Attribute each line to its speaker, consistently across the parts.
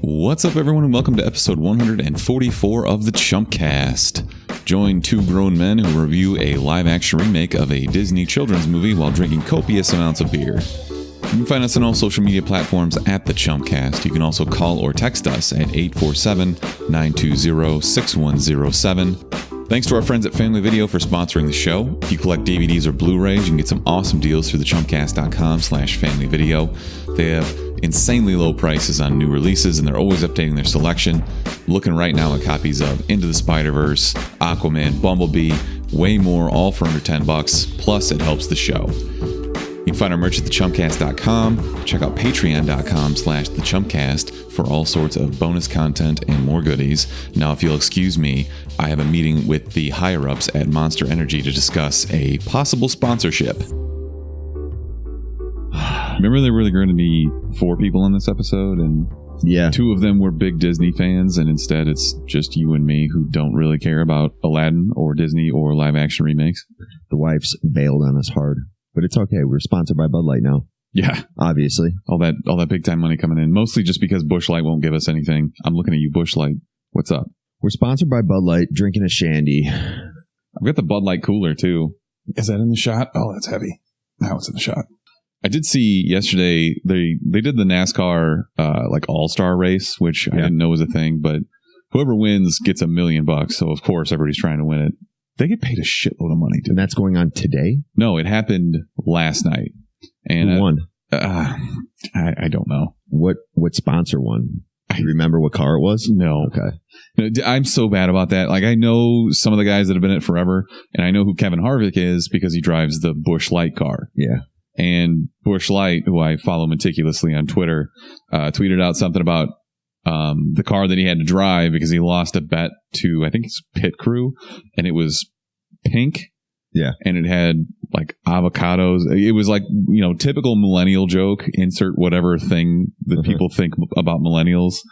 Speaker 1: What's up, everyone, and welcome to episode 144 of the Chumpcast. Join two grown men who review a live-action remake of a Disney children's movie while drinking copious amounts of beer. You can find us on all social media platforms at the Chumpcast. You can also call or text us at 847-920-6107. Thanks to our friends at Family Video for sponsoring the show. If you collect DVDs or Blu-rays, you can get some awesome deals through the Chumpcast.com/familyvideo. They have insanely low prices on new releases, and they're always updating their selection. Looking right now at copies of Into the Spider-Verse, Aquaman, Bumblebee, way more, all for under $10. Plus, it helps the show. You can find our merch at thechumpcast.com. Check out patreon.com/thechumpcast for all sorts of bonus content and more goodies. Now, if you'll excuse me, I have a meeting with the higher-ups at Monster Energy to discuss a possible sponsorship. Remember, there were going to be 4 people on this episode, and
Speaker 2: yeah,
Speaker 1: 2 of them were big Disney fans, and instead it's just you and me who don't really care about Aladdin or Disney or live-action remakes.
Speaker 2: The wife's bailed on us hard. But it's okay. We're sponsored by Bud Light now.
Speaker 1: Yeah.
Speaker 2: Obviously.
Speaker 1: All that big time money coming in. Mostly just because Busch Light won't give us anything. I'm looking at you, Busch Light. What's up?
Speaker 2: We're sponsored by Bud Light, drinking a shandy.
Speaker 1: I've got the Bud Light cooler, too. Is that in the shot? Oh, that's heavy. Now it's in the shot. I did see yesterday, they did the NASCAR all-star race, which I didn't know was a thing, but whoever wins gets $1 million. So, of course, everybody's trying to win it. They get paid a shitload of money, dude.
Speaker 2: And that's going on today?
Speaker 1: No, it happened last night. And
Speaker 2: who won?
Speaker 1: I don't know.
Speaker 2: What sponsor won? Do you remember what car it was?
Speaker 1: No.
Speaker 2: Okay.
Speaker 1: No, I'm so bad about that. Like, I know some of the guys that have been in it forever, and I know who Kevin Harvick is because he drives the Busch Light car.
Speaker 2: Yeah.
Speaker 1: And Busch Light, who I follow meticulously on Twitter, tweeted out something about the car that he had to drive because he lost a bet to, I think it's pit crew, and it was pink.
Speaker 2: Yeah.
Speaker 1: And it had like avocados. It was like, typical millennial joke, insert whatever thing that people think about millennials.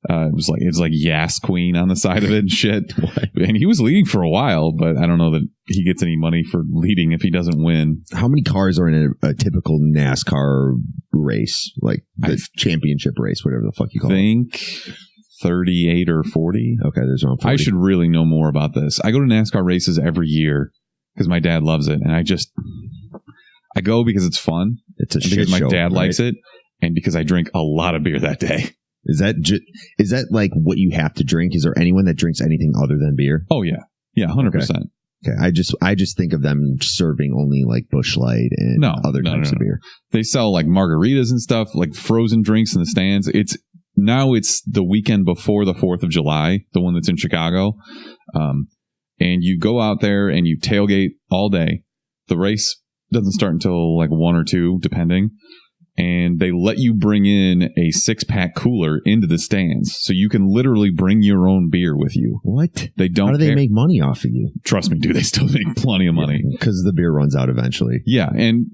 Speaker 1: It's like Yas Queen on the side of it and shit. And he was leading for a while, but I don't know that he gets any money for leading if he doesn't win.
Speaker 2: How many cars are in a typical NASCAR race? Like the championship race, whatever the fuck you call it.
Speaker 1: I think 38 or 40.
Speaker 2: Okay, there's around 40.
Speaker 1: I should really know more about this. I go to NASCAR races every year because my dad loves it. And I go because it's fun.
Speaker 2: It's a shit
Speaker 1: because my
Speaker 2: show,
Speaker 1: dad likes it. And because I drink a lot of beer that day.
Speaker 2: Is that like what you have to drink? Is there anyone that drinks anything other than beer?
Speaker 1: Oh yeah. Yeah. 100%.
Speaker 2: Okay. I just think of them serving only like Busch Light and other types of beer.
Speaker 1: They sell like margaritas and stuff, like frozen drinks in the stands. It's the weekend before the 4th of July, the one that's in Chicago. And you go out there and you tailgate all day. The race doesn't start until like 1 or 2, depending. And they let you bring in a 6-pack cooler into the stands. So you can literally bring your own beer with you.
Speaker 2: What?
Speaker 1: They don't.
Speaker 2: How do they make money off of you?
Speaker 1: Trust me, dude, they still make plenty of money.
Speaker 2: Because the beer runs out eventually.
Speaker 1: Yeah. And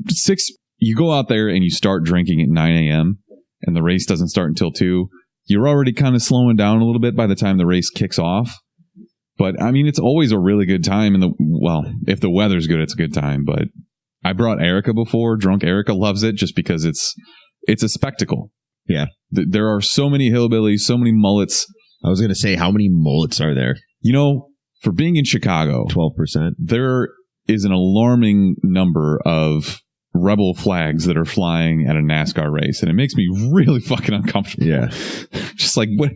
Speaker 1: you go out there and you start drinking at 9 a.m. and the race doesn't start until 2. You're already kind of slowing down a little bit by the time the race kicks off. But I mean, it's always a really good time. If the weather's good, it's a good time. But I brought Erica before. Drunk Erica loves it just because it's a spectacle.
Speaker 2: Yeah.
Speaker 1: There are so many hillbillies, so many mullets.
Speaker 2: I was going to say, how many mullets are there?
Speaker 1: For being in Chicago,
Speaker 2: 12%.
Speaker 1: There is an alarming number of rebel flags that are flying at a NASCAR race, and it makes me really fucking uncomfortable.
Speaker 2: Yeah.
Speaker 1: Just like, what?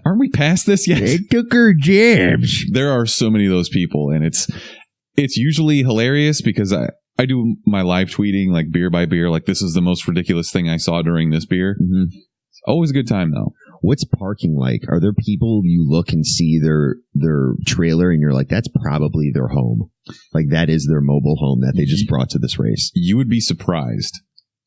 Speaker 1: Aren't we past this yet?
Speaker 2: They took her jabs.
Speaker 1: There are so many of those people, and it's usually hilarious because I do my live tweeting like beer by beer, like this is the most ridiculous thing I saw during this beer.
Speaker 2: Mm-hmm.
Speaker 1: It's always a good time though.
Speaker 2: What's parking like? Are there people you look and see their trailer and you're like, that's probably their home? Like that is their mobile home that they just brought to this race.
Speaker 1: You would be surprised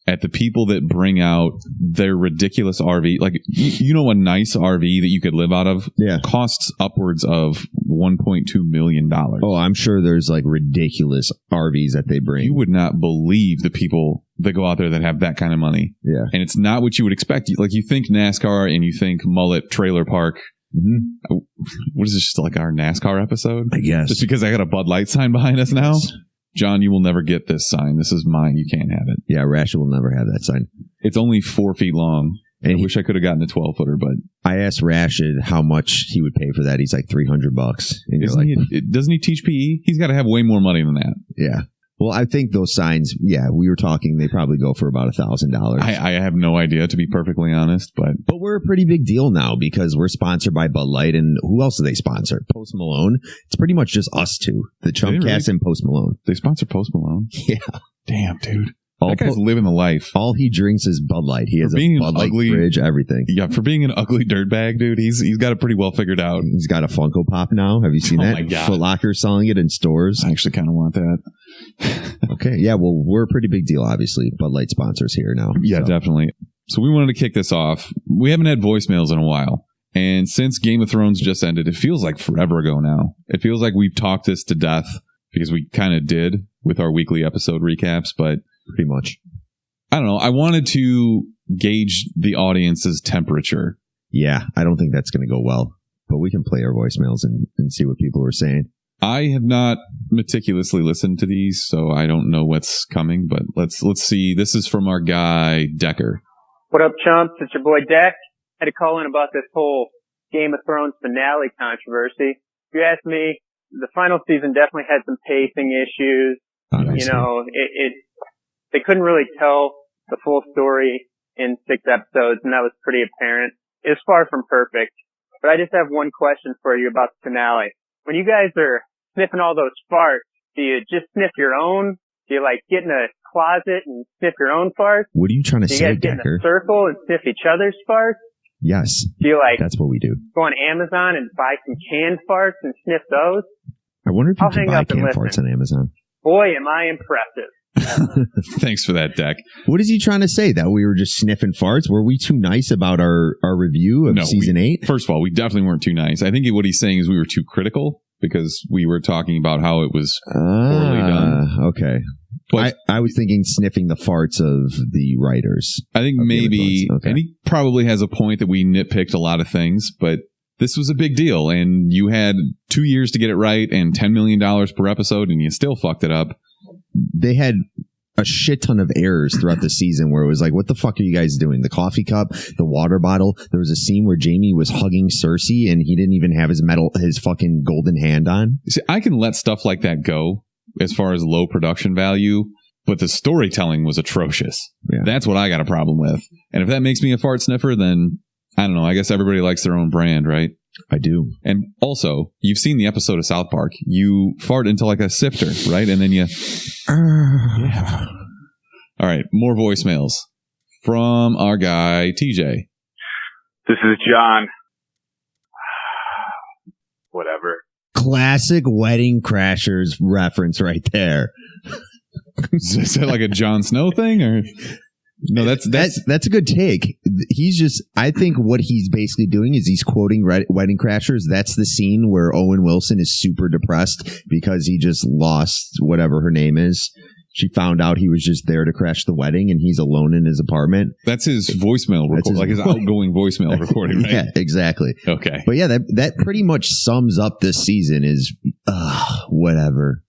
Speaker 1: at the people that bring out their ridiculous RV. Like, a nice RV that you could live out of costs upwards of $1.2 million.
Speaker 2: Oh, I'm sure there's like ridiculous RVs that they bring.
Speaker 1: You would not believe the people that go out there that have that kind of money.
Speaker 2: Yeah.
Speaker 1: And it's not what you would expect. Like, you think NASCAR and you think mullet trailer park. Mm-hmm. What is this, just like our NASCAR episode?
Speaker 2: I guess.
Speaker 1: Just because I got a Bud Light sign behind us now? John, you will never get this sign. This is mine. You can't have it.
Speaker 2: Yeah, Rasha will never have that sign.
Speaker 1: It's only 4 feet long.
Speaker 2: And
Speaker 1: I wish I could have gotten a 12-footer, but
Speaker 2: I asked Rashid how much he would pay for that. He's like $300. And you're like,
Speaker 1: doesn't he teach PE? He's got to have way more money than that.
Speaker 2: Yeah. Well, I think those signs, we were talking, they probably go for about $1,000.
Speaker 1: I have no idea, to be perfectly honest, but
Speaker 2: we're a pretty big deal now because we're sponsored by Bud Light, and who else do they sponsor? Post Malone. It's pretty much just us two, the Chumpcast and Post Malone.
Speaker 1: They sponsor Post Malone.
Speaker 2: Yeah.
Speaker 1: Damn, dude. That guy's living the life.
Speaker 2: All he drinks is Bud Light. He has a Bud Light fridge, everything.
Speaker 1: Yeah, for being an ugly dirtbag, dude, he's got it pretty well figured out.
Speaker 2: He's got a Funko Pop now. Have you seen that?
Speaker 1: My God.
Speaker 2: Foot Locker selling it in stores.
Speaker 1: I actually kind of want that.
Speaker 2: Okay, yeah, well, we're a pretty big deal, obviously. Bud Light sponsors here now.
Speaker 1: Yeah, definitely. So we wanted to kick this off. We haven't had voicemails in a while. And since Game of Thrones just ended, it feels like forever ago now. It feels like we've talked this to death because we kind of did with our weekly episode recaps, but
Speaker 2: pretty much.
Speaker 1: I don't know. I wanted to gauge the audience's temperature.
Speaker 2: Yeah, I don't think that's going to go well, but we can play our voicemails and see what people are saying.
Speaker 1: I have not meticulously listened to these, so I don't know what's coming, but let's see. This is from our guy, Decker.
Speaker 3: What up, chumps? It's your boy, Deck. Had to call in about this whole Game of Thrones finale controversy. If you ask me, the final season definitely had some pacing issues.
Speaker 2: Obviously.
Speaker 3: You know, they couldn't really tell the full story in 6 episodes, and that was pretty apparent. It was far from perfect. But I just have one question for you about the finale. When you guys are sniffing all those farts, do you just sniff your own? Do you like get in a closet and sniff your own farts?
Speaker 2: What are you trying to say,
Speaker 3: Do you guys get
Speaker 2: Decker?
Speaker 3: in a circle and sniff each other's farts?
Speaker 2: Yes.
Speaker 3: Do you
Speaker 2: that's what we do.
Speaker 3: go on Amazon and buy some canned farts and sniff those?
Speaker 2: I wonder if you
Speaker 3: I'll
Speaker 2: can
Speaker 3: hang
Speaker 2: buy
Speaker 3: up and
Speaker 2: canned
Speaker 3: listen.
Speaker 2: farts on Amazon.
Speaker 3: Boy, am I impressive.
Speaker 1: Thanks for that, Deck.
Speaker 2: What is he trying to say? That we were just sniffing farts? Were we too nice about our review of season 8?
Speaker 1: First of all, we definitely weren't too nice. I think what he's saying is we were too critical because we were talking about how it was poorly done.
Speaker 2: Okay. But I was thinking sniffing the farts of the writers.
Speaker 1: I think maybe, and he probably has a point that we nitpicked a lot of things, but this was a big deal, and you had 2 years to get it right and $10 million per episode, and you still fucked it up.
Speaker 2: They had a shit ton of errors throughout the season where it was like, what the fuck are you guys doing? The coffee cup, the water bottle. There was a scene where Jaime was hugging Cersei and he didn't even have his fucking golden hand on.
Speaker 1: See, I can let stuff like that go as far as low production value, but the storytelling was atrocious.
Speaker 2: Yeah.
Speaker 1: That's what I got a problem with. And if that makes me a fart sniffer, then I don't know. I guess everybody likes their own brand, right?
Speaker 2: I do.
Speaker 1: And also, you've seen the episode of South Park. You fart into like a sifter, right? And then you... Yeah. All right, more voicemails from our guy, TJ.
Speaker 4: This is John. Whatever.
Speaker 2: Classic Wedding Crashers reference right there.
Speaker 1: Is that like a Jon Snow thing? Or no, that's
Speaker 2: a good take. He's just, I think what he's basically doing is he's quoting Wedding Crashers. That's the scene where Owen Wilson is super depressed because he just lost whatever her name is. She found out he was just there to crash the wedding and he's alone in his apartment.
Speaker 1: That's his voicemail recording, like his outgoing voicemail recording, right?
Speaker 2: Yeah, exactly.
Speaker 1: Okay.
Speaker 2: But yeah, that pretty much sums up this season is whatever.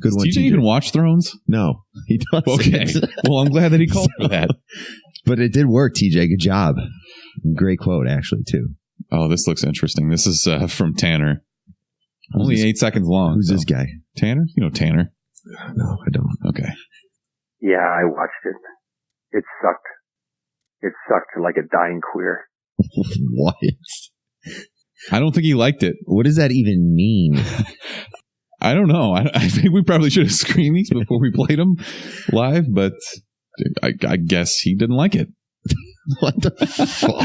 Speaker 2: Good one,
Speaker 1: Did TJ even watch Thrones?
Speaker 2: No, he doesn't.
Speaker 1: Okay. Well, I'm glad that he called for that.
Speaker 2: But it did work, TJ. Good job. Great quote, actually, too.
Speaker 1: Oh, this looks interesting. This is from Tanner. Only 8 seconds long.
Speaker 2: Who's this guy?
Speaker 1: Tanner? You know Tanner.
Speaker 2: No, I don't.
Speaker 1: Okay.
Speaker 4: Yeah, I watched it. It sucked. It sucked like a dying queer.
Speaker 2: What?
Speaker 1: I don't think he liked it.
Speaker 2: What does that even mean?
Speaker 1: I don't know. I think we probably should have screened these before we played them live, but I guess he didn't like it.
Speaker 2: What the fuck?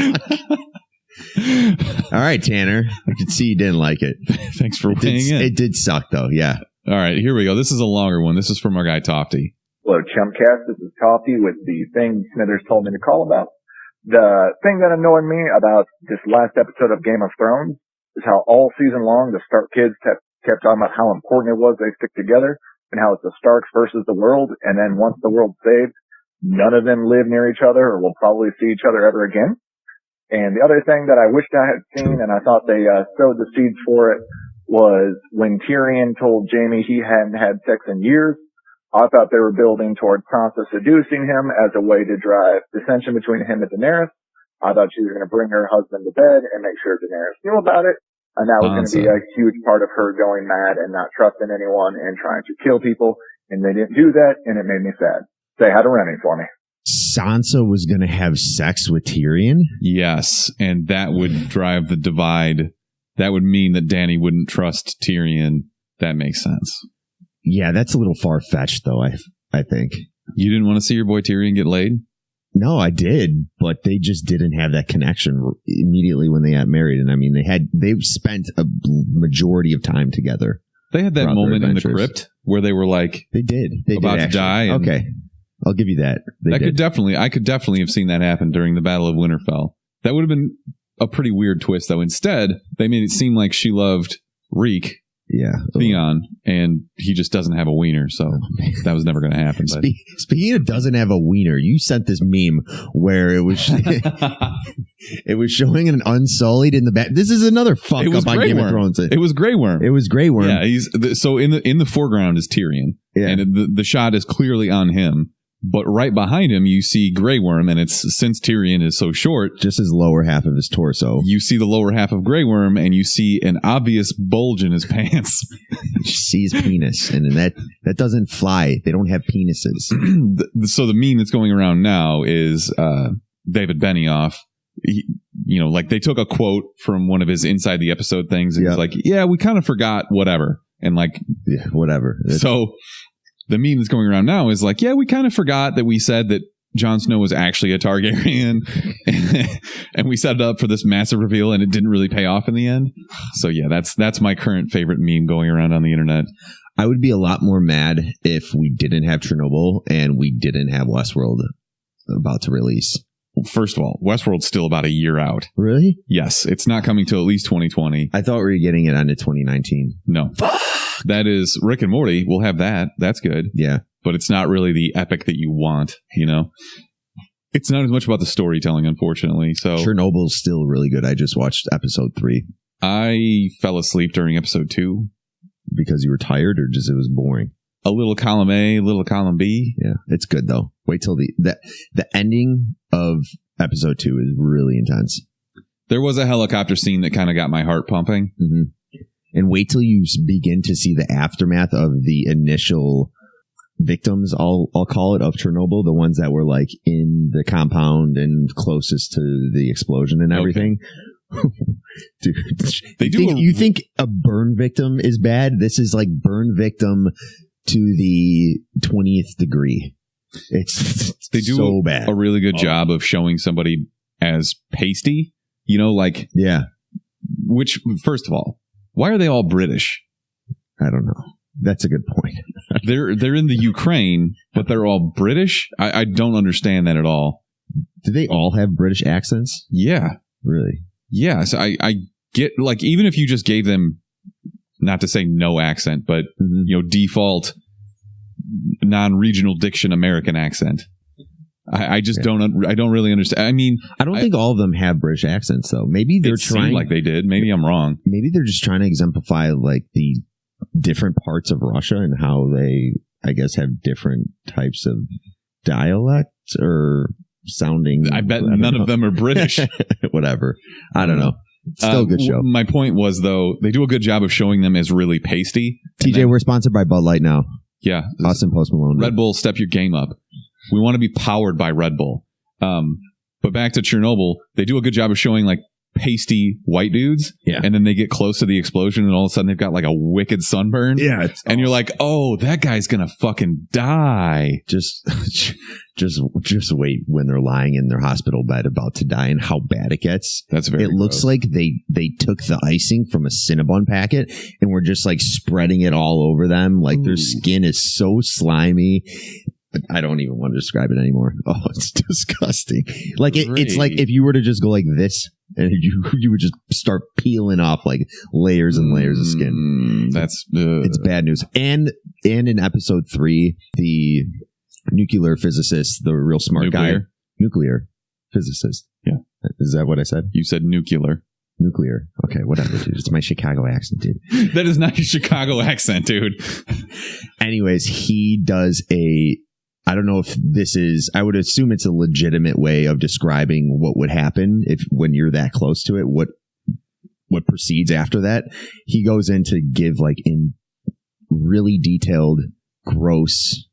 Speaker 2: All right, Tanner. I can see you didn't like it.
Speaker 1: Thanks for weighing in.
Speaker 2: It did suck, though. Yeah.
Speaker 1: All right, here we go. This is a longer one. This is from our guy, Tofty.
Speaker 5: Hello, Chumpcast. This is Tofty with the thing Smithers told me to call about. The thing that annoyed me about this last episode of Game of Thrones is how all season long the Stark kids kept talking about how important it was they stick together and how it's the Starks versus the world. And then once the world's saved, none of them live near each other or will probably see each other ever again. And the other thing that I wished I had seen, and I thought they sowed the seeds for it, was when Tyrion told Jaime he hadn't had sex in years. I thought they were building toward Sansa seducing him as a way to drive dissension between him and Daenerys. I thought she was going to bring her husband to bed and make sure Daenerys knew about it. And that was going to be a huge part of her going mad and not trusting anyone and trying to kill people. And they didn't do that, and it made me sad. Say hi to Remy for me.
Speaker 2: Sansa was going to have sex with Tyrion?
Speaker 1: Yes, and that would drive the divide. That would mean that Dany wouldn't trust Tyrion. That makes sense.
Speaker 2: Yeah, that's a little far-fetched, though, I think.
Speaker 1: You didn't want to see your boy Tyrion get laid?
Speaker 2: No, I did, but they just didn't have that connection immediately when they got married. And I mean, they've spent a majority of time together.
Speaker 1: They had that moment in the crypt where they were like,
Speaker 2: they did
Speaker 1: about to die.
Speaker 2: Okay, I I'll give you that. I could definitely have seen that happen during the Battle of Winterfell. That would have been a pretty weird twist, though. Instead, they made it seem like she loved Reek, Theon, and he just doesn't have a wiener, so that was never going to happen. Speaking of doesn't have a wiener, you sent this meme where it was it was showing an Unsullied in the back. This is another fuck up on Game of Thrones.
Speaker 1: It was Grey Worm.
Speaker 2: It was Grey Worm.
Speaker 1: Yeah, so in the foreground is Tyrion, and the shot is clearly on him. But right behind him, you see Grey Worm, and it's since Tyrion is so short,
Speaker 2: just his lower half of his torso.
Speaker 1: You see the lower half of Grey Worm, and you see an obvious bulge in his pants.
Speaker 2: You see his penis, and that doesn't fly. They don't have penises.
Speaker 1: So the meme that's going around now is David Benioff. Like they took a quote from one of his Inside the Episode things, and he's like, "Yeah, we kind of forgot whatever," and
Speaker 2: whatever.
Speaker 1: So. The meme that's going around now is like, yeah, we kind of forgot that we said that Jon Snow was actually a Targaryen, and we set it up for this massive reveal, and it didn't really pay off in the end. So yeah, that's my current favorite meme going around on the internet.
Speaker 2: I would be a lot more mad if we didn't have Chernobyl and we didn't have Westworld about to release.
Speaker 1: First of all, Westworld's still about a year out.
Speaker 2: Really?
Speaker 1: Yes, it's not coming till at least 2020.
Speaker 2: I thought we were getting it into 2019.
Speaker 1: No. That is Rick and Morty. We'll have that. That's good.
Speaker 2: Yeah.
Speaker 1: But it's not really the epic that you want, It's not as much about the storytelling, unfortunately. So
Speaker 2: Chernobyl's still really good. I just watched episode 3.
Speaker 1: I fell asleep during episode 2.
Speaker 2: Because you were tired or just it was boring?
Speaker 1: A little column A, a little column B.
Speaker 2: Yeah, it's good though. Wait till the ending of episode 2 is really intense.
Speaker 1: There was a helicopter scene that kind of got my heart pumping.
Speaker 2: Mm-hmm. And wait till you begin to see the aftermath of the initial victims, I'll call it, of Chernobyl, the ones that were like in the compound and closest to the explosion and everything. Okay. Dude, you think a burn victim is bad? This is like burn victim to the 20th degree. They do so bad.
Speaker 1: A really good job of showing somebody as pasty,
Speaker 2: yeah.
Speaker 1: Which, first of all, why are they all British?
Speaker 2: I don't know. That's a good point.
Speaker 1: They're in the Ukraine, but they're all British? I don't understand that at all.
Speaker 2: Do they all have British accents?
Speaker 1: Yeah.
Speaker 2: Really?
Speaker 1: Yeah. So I get, even if you just gave them, not to say no accent, but, default non-regional diction American accent. I just don't really understand. I mean,
Speaker 2: I don't think all of them have British accents, though. Maybe they're trying,
Speaker 1: like they did. Maybe I'm wrong.
Speaker 2: Maybe they're just trying to exemplify the different parts of Russia and how they, I guess, have different types of dialects or sounding.
Speaker 1: I bet none of them are British.
Speaker 2: Whatever. I don't know. Still a good show.
Speaker 1: My point was, though, they do a good job of showing them as really pasty.
Speaker 2: TJ, we're sponsored by Bud Light now.
Speaker 1: Yeah.
Speaker 2: Austin Post Malone.
Speaker 1: Red Bull, step your game up. We want to be powered by Red Bull. But back to Chernobyl, they do a good job of showing pasty white dudes.
Speaker 2: Yeah.
Speaker 1: And then they get close to the explosion and all of a sudden they've got a wicked sunburn.
Speaker 2: Yeah.
Speaker 1: And you're like, oh, that guy's going to fucking die.
Speaker 2: Just wait when they're lying in their hospital bed about to die and how bad it gets.
Speaker 1: That's very
Speaker 2: It looks like they took the icing from a Cinnabon packet and were just spreading it all over them. Their skin is so slimy. I don't even want to describe it anymore. Oh, it's disgusting. It's like if you were to just go like this and you would just start peeling off layers and layers of skin. It's bad news. And in episode 3, the nuclear physicist, the real smart guy. Nuclear physicist.
Speaker 1: Yeah.
Speaker 2: Is that what I said?
Speaker 1: You said nuclear.
Speaker 2: Nuclear. Okay, whatever, dude. It's my Chicago accent, dude.
Speaker 1: That is not your Chicago accent, dude.
Speaker 2: Anyways, he does a I don't know if this is, I would assume it's a legitimate way of describing what would happen when you're that close to it, what proceeds after that. He goes in to give like in really detailed, gross,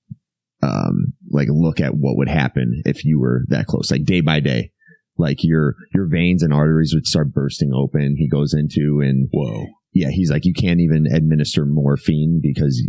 Speaker 2: like look at what would happen if you were that close, like day by day, like your veins and arteries would start bursting open. He goes into and
Speaker 1: whoa. Yeah,
Speaker 2: he's like, you can't even administer morphine because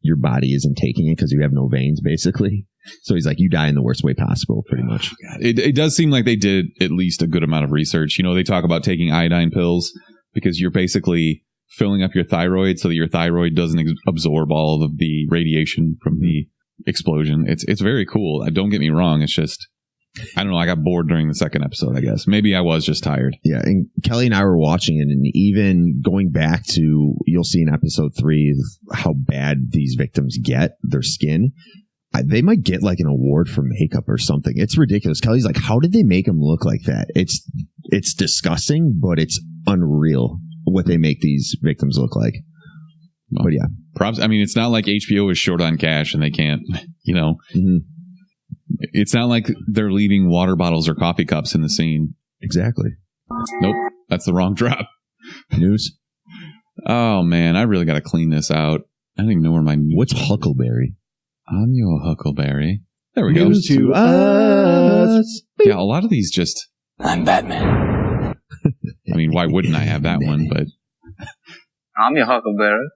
Speaker 2: your body isn't taking it because you have no veins, basically. So he's like, you die in the worst way possible, pretty much.
Speaker 1: It does seem like they did at least a good amount of research. You know, they talk about taking iodine pills because you're basically filling up your thyroid so that your thyroid doesn't absorb all of the radiation from the explosion. It's very cool. Don't get me wrong. It's just, I don't know. I got bored during the second episode, I guess. Maybe I was just tired.
Speaker 2: Yeah. And Kelly and I were watching it, and even going back to, you'll see in episode 3 how bad these victims get their skin. They might get like an award for makeup or something. It's ridiculous. Kelly's like, how did they make them look like that? It's disgusting, but it's unreal what they make these victims look like.
Speaker 1: Well,
Speaker 2: but yeah.
Speaker 1: Props. I mean, it's not like HBO is short on cash and they can't, you know. Mm-hmm. It's not like they're leaving water bottles or coffee cups in the scene.
Speaker 2: Exactly.
Speaker 1: Nope. That's the wrong drop.
Speaker 2: News.
Speaker 1: Oh, man. I really got to clean this out. I don't even know where my...
Speaker 2: What's Huckleberry?
Speaker 1: I'm your Huckleberry. There we go.
Speaker 2: News to us.
Speaker 1: Yeah, a lot of these just...
Speaker 6: I'm Batman.
Speaker 1: I mean, why wouldn't I have that one? But
Speaker 6: I'm your Huckleberry.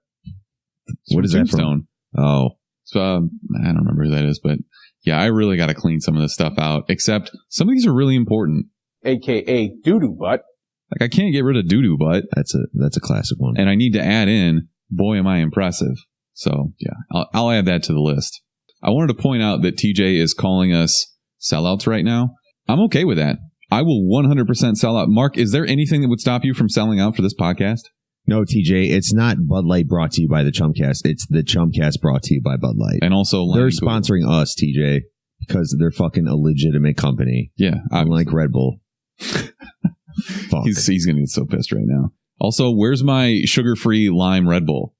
Speaker 2: What is that from? Oh.
Speaker 1: So, I don't remember who that is, but... Yeah, I really got to clean some of this stuff out, except some of these are really important.
Speaker 7: AKA doo-doo butt.
Speaker 1: Like, I can't get rid of doo-doo butt.
Speaker 2: That's a classic one.
Speaker 1: And I need to add in, boy, am I impressive. So, yeah, I'll add that to the list. I wanted to point out that TJ is calling us sellouts right now. I'm okay with that. I will 100% sell out. Mark, is there anything that would stop you from selling out for this podcast?
Speaker 2: No, TJ, it's not Bud Light brought to you by the Chumpcast. It's the Chumpcast brought to you by Bud Light.
Speaker 1: And also,
Speaker 2: they're sponsoring us, TJ, because they're fucking a legitimate company.
Speaker 1: Yeah.
Speaker 2: Unlike Red Bull.
Speaker 1: He's going to get so pissed right now. Also, where's my sugar-free lime Red Bull?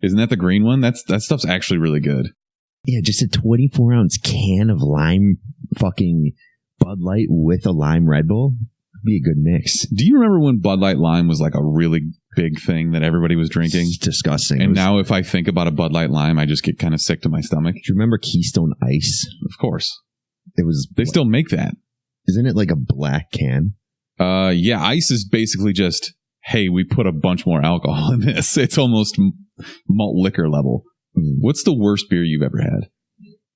Speaker 1: Isn't that the green one? That stuff's actually really good.
Speaker 2: Yeah, just a 24-ounce can of lime fucking Bud Light with a lime Red Bull. Be a good mix.
Speaker 1: Do you remember when Bud Light Lime was like a really big thing that everybody was drinking?
Speaker 2: It's disgusting.
Speaker 1: And now if I think about a Bud Light Lime, I just get kind of sick to my stomach.
Speaker 2: Do you remember Keystone Ice?
Speaker 1: Of course.
Speaker 2: They
Speaker 1: still make that.
Speaker 2: Isn't it like a black can?
Speaker 1: Yeah, ice is basically just, hey, we put a bunch more alcohol in this. It's almost malt liquor level. What's the worst beer you've ever had?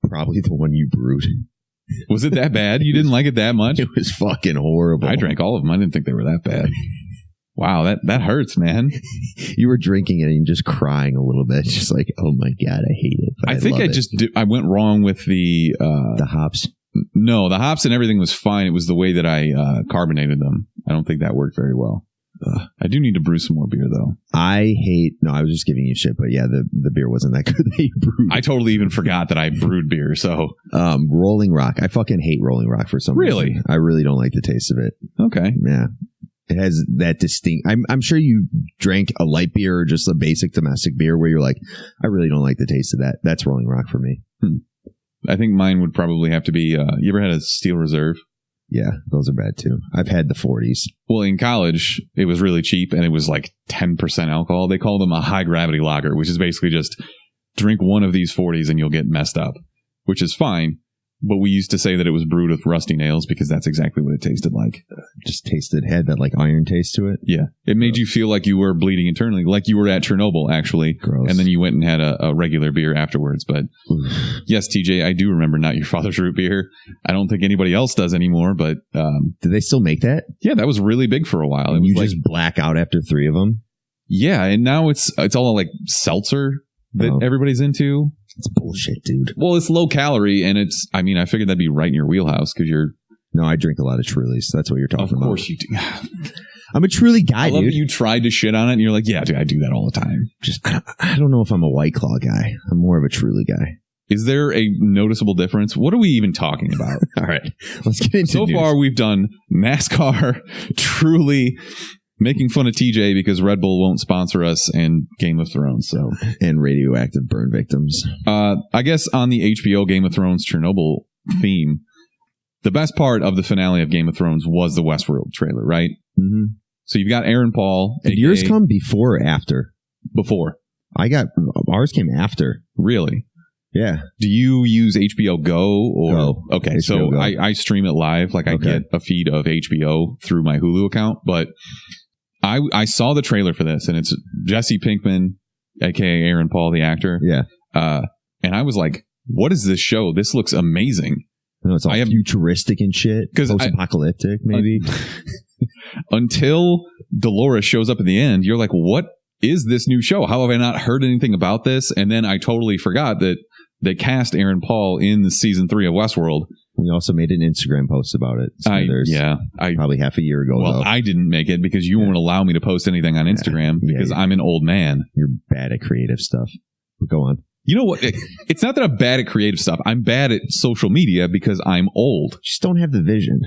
Speaker 2: Probably the one you brewed.
Speaker 1: Was it that bad? You didn't like it that much?
Speaker 2: It was fucking horrible.
Speaker 1: I drank all of them. I didn't think they were that bad. Wow, that hurts, man.
Speaker 2: You were drinking it and just crying a little bit. Just like, oh my God, I hate it.
Speaker 1: I think I went wrong with the
Speaker 2: hops.
Speaker 1: No, the hops and everything was fine. It was the way that I carbonated them. I don't think that worked very well. I do need to brew some more beer, though.
Speaker 2: I was just giving you shit, but yeah, the beer wasn't that good that you brewed.
Speaker 1: I totally even forgot that I brewed beer, so.
Speaker 2: Rolling Rock. I fucking hate Rolling Rock for some reason.
Speaker 1: Really?
Speaker 2: I really don't like the taste of it.
Speaker 1: Okay.
Speaker 2: Yeah. It has that distinct, I'm sure you drank a light beer or just a basic domestic beer where you're like, I really don't like the taste of that. That's Rolling Rock for me.
Speaker 1: I think mine would probably have to be, you ever had a Steel Reserve?
Speaker 2: Yeah, those are bad too. I've had the 40s.
Speaker 1: Well, in college, it was really cheap and it was like 10% alcohol. They call them a high gravity lager, which is basically just drink one of these 40s and you'll get messed up, which is fine. But we used to say that it was brewed with rusty nails because that's exactly what it tasted like.
Speaker 2: Just had that like iron taste to it.
Speaker 1: Yeah. It made you feel like you were bleeding internally, like you were at Chernobyl, actually.
Speaker 2: Gross.
Speaker 1: And then you went and had a regular beer afterwards. But yes, TJ, I do remember Not Your Father's Root Beer. I don't think anybody else does anymore, but...
Speaker 2: do they still make that?
Speaker 1: Yeah, that was really big for a while.
Speaker 2: And you just black out after 3 of them?
Speaker 1: Yeah, and now it's all like seltzer that everybody's into.
Speaker 2: It's bullshit, dude.
Speaker 1: Well, it's low calorie, and I figured that'd be right in your wheelhouse because you're...
Speaker 2: No, I drink a lot of Trulies. That's what you're talking about.
Speaker 1: Of course you do.
Speaker 2: I'm a Truly guy,
Speaker 1: I love
Speaker 2: dude.
Speaker 1: that you tried to shit on it, and you're like, yeah, dude, I do that all the time.
Speaker 2: I don't know if I'm a White Claw guy. I'm more of a Truly guy.
Speaker 1: Is there a noticeable difference? What are we even talking about?
Speaker 2: All right, let's get into
Speaker 1: So
Speaker 2: news.
Speaker 1: far, we've done NASCAR, Truly, making fun of TJ because Red Bull won't sponsor us and Game of Thrones. So
Speaker 2: and radioactive burn victims.
Speaker 1: I guess on the HBO Game of Thrones Chernobyl theme, the best part of the finale of Game of Thrones was the Westworld trailer, right?
Speaker 2: Mm-hmm.
Speaker 1: So you've got Aaron Paul.
Speaker 2: Did yours come before or after?
Speaker 1: Before.
Speaker 2: Ours came after.
Speaker 1: Really?
Speaker 2: Yeah.
Speaker 1: Do you use HBO Go or?
Speaker 2: Go.
Speaker 1: Okay,
Speaker 2: HBO
Speaker 1: so
Speaker 2: Go.
Speaker 1: I stream it live. Like I get a feed of HBO through my Hulu account, but I saw the trailer for this, and it's Jesse Pinkman, aka Aaron Paul, the actor.
Speaker 2: Yeah.
Speaker 1: And I was like, "What is this show? This looks amazing."
Speaker 2: No, it's all futuristic and shit. Post-apocalyptic, maybe.
Speaker 1: Until Dolores shows up at the end, you're like, "What is this new show? How have I not heard anything about this?" And then I totally forgot that they cast Aaron Paul in the season 3 of Westworld.
Speaker 2: We also made an Instagram post about it. Probably half a year ago.
Speaker 1: Well, I didn't make it because you won't allow me to post anything on Instagram because I'm an old man.
Speaker 2: You're bad at creative stuff. But go on.
Speaker 1: You know what? It's not that I'm bad at creative stuff. I'm bad at social media because I'm old.
Speaker 2: You just don't have the vision.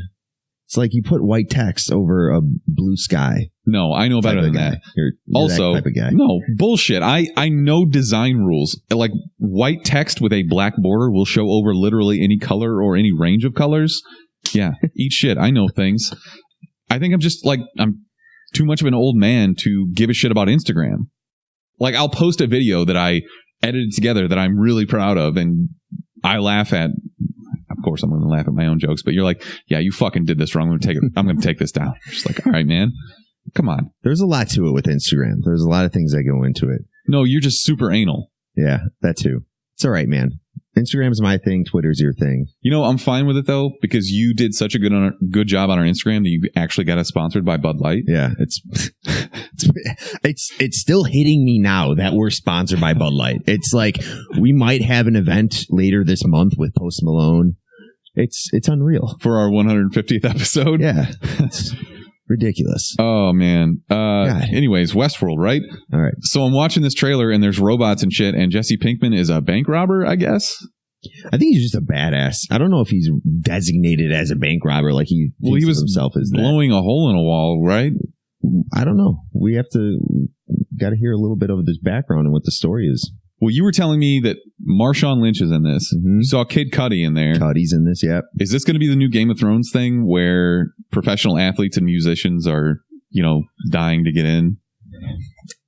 Speaker 2: It's like you put white text over a blue sky.
Speaker 1: No, I know better than that.
Speaker 2: You're
Speaker 1: also,
Speaker 2: that type of guy.
Speaker 1: No, bullshit. I know design rules. Like white text with a black border will show over literally any color or any range of colors. Yeah, eat shit. I know things. I think I'm too much of an old man to give a shit about Instagram. Like I'll post a video that I edited together that I'm really proud of, and I laugh at. Of course, I'm going to laugh at my own jokes, but you're like, yeah, you fucking did this wrong. I'm going to take this down. Just like, all right, man, come on.
Speaker 2: There's a lot to it with Instagram. There's a lot of things that go into it.
Speaker 1: No, you're just super anal.
Speaker 2: Yeah, that too. It's all right, man. Instagram's my thing. Twitter's your thing.
Speaker 1: You know, I'm fine with it though, because you did such a good job on our Instagram that you actually got us sponsored by Bud Light.
Speaker 2: Yeah, it's still hitting me now that we're sponsored by Bud Light. It's like we might have an event later this month with Post Malone. It's unreal
Speaker 1: for our 150th episode.
Speaker 2: Yeah, it's ridiculous.
Speaker 1: Oh man. Anyways, Westworld, right?
Speaker 2: All right.
Speaker 1: So I'm watching this trailer and there's robots and shit, and Jesse Pinkman is a bank robber, I guess.
Speaker 2: I think he's just a badass. I don't know if he's designated as a bank robber like he was himself as
Speaker 1: blowing a hole in a wall, right?
Speaker 2: I don't know. We got to hear a little bit of this background and what the story is.
Speaker 1: Well, you were telling me that Marshawn Lynch is in this. Mm-hmm. You saw Kid Cudi in there.
Speaker 2: Cudi's in this, yeah.
Speaker 1: Is this going to be the new Game of Thrones thing where professional athletes and musicians are, dying to get in?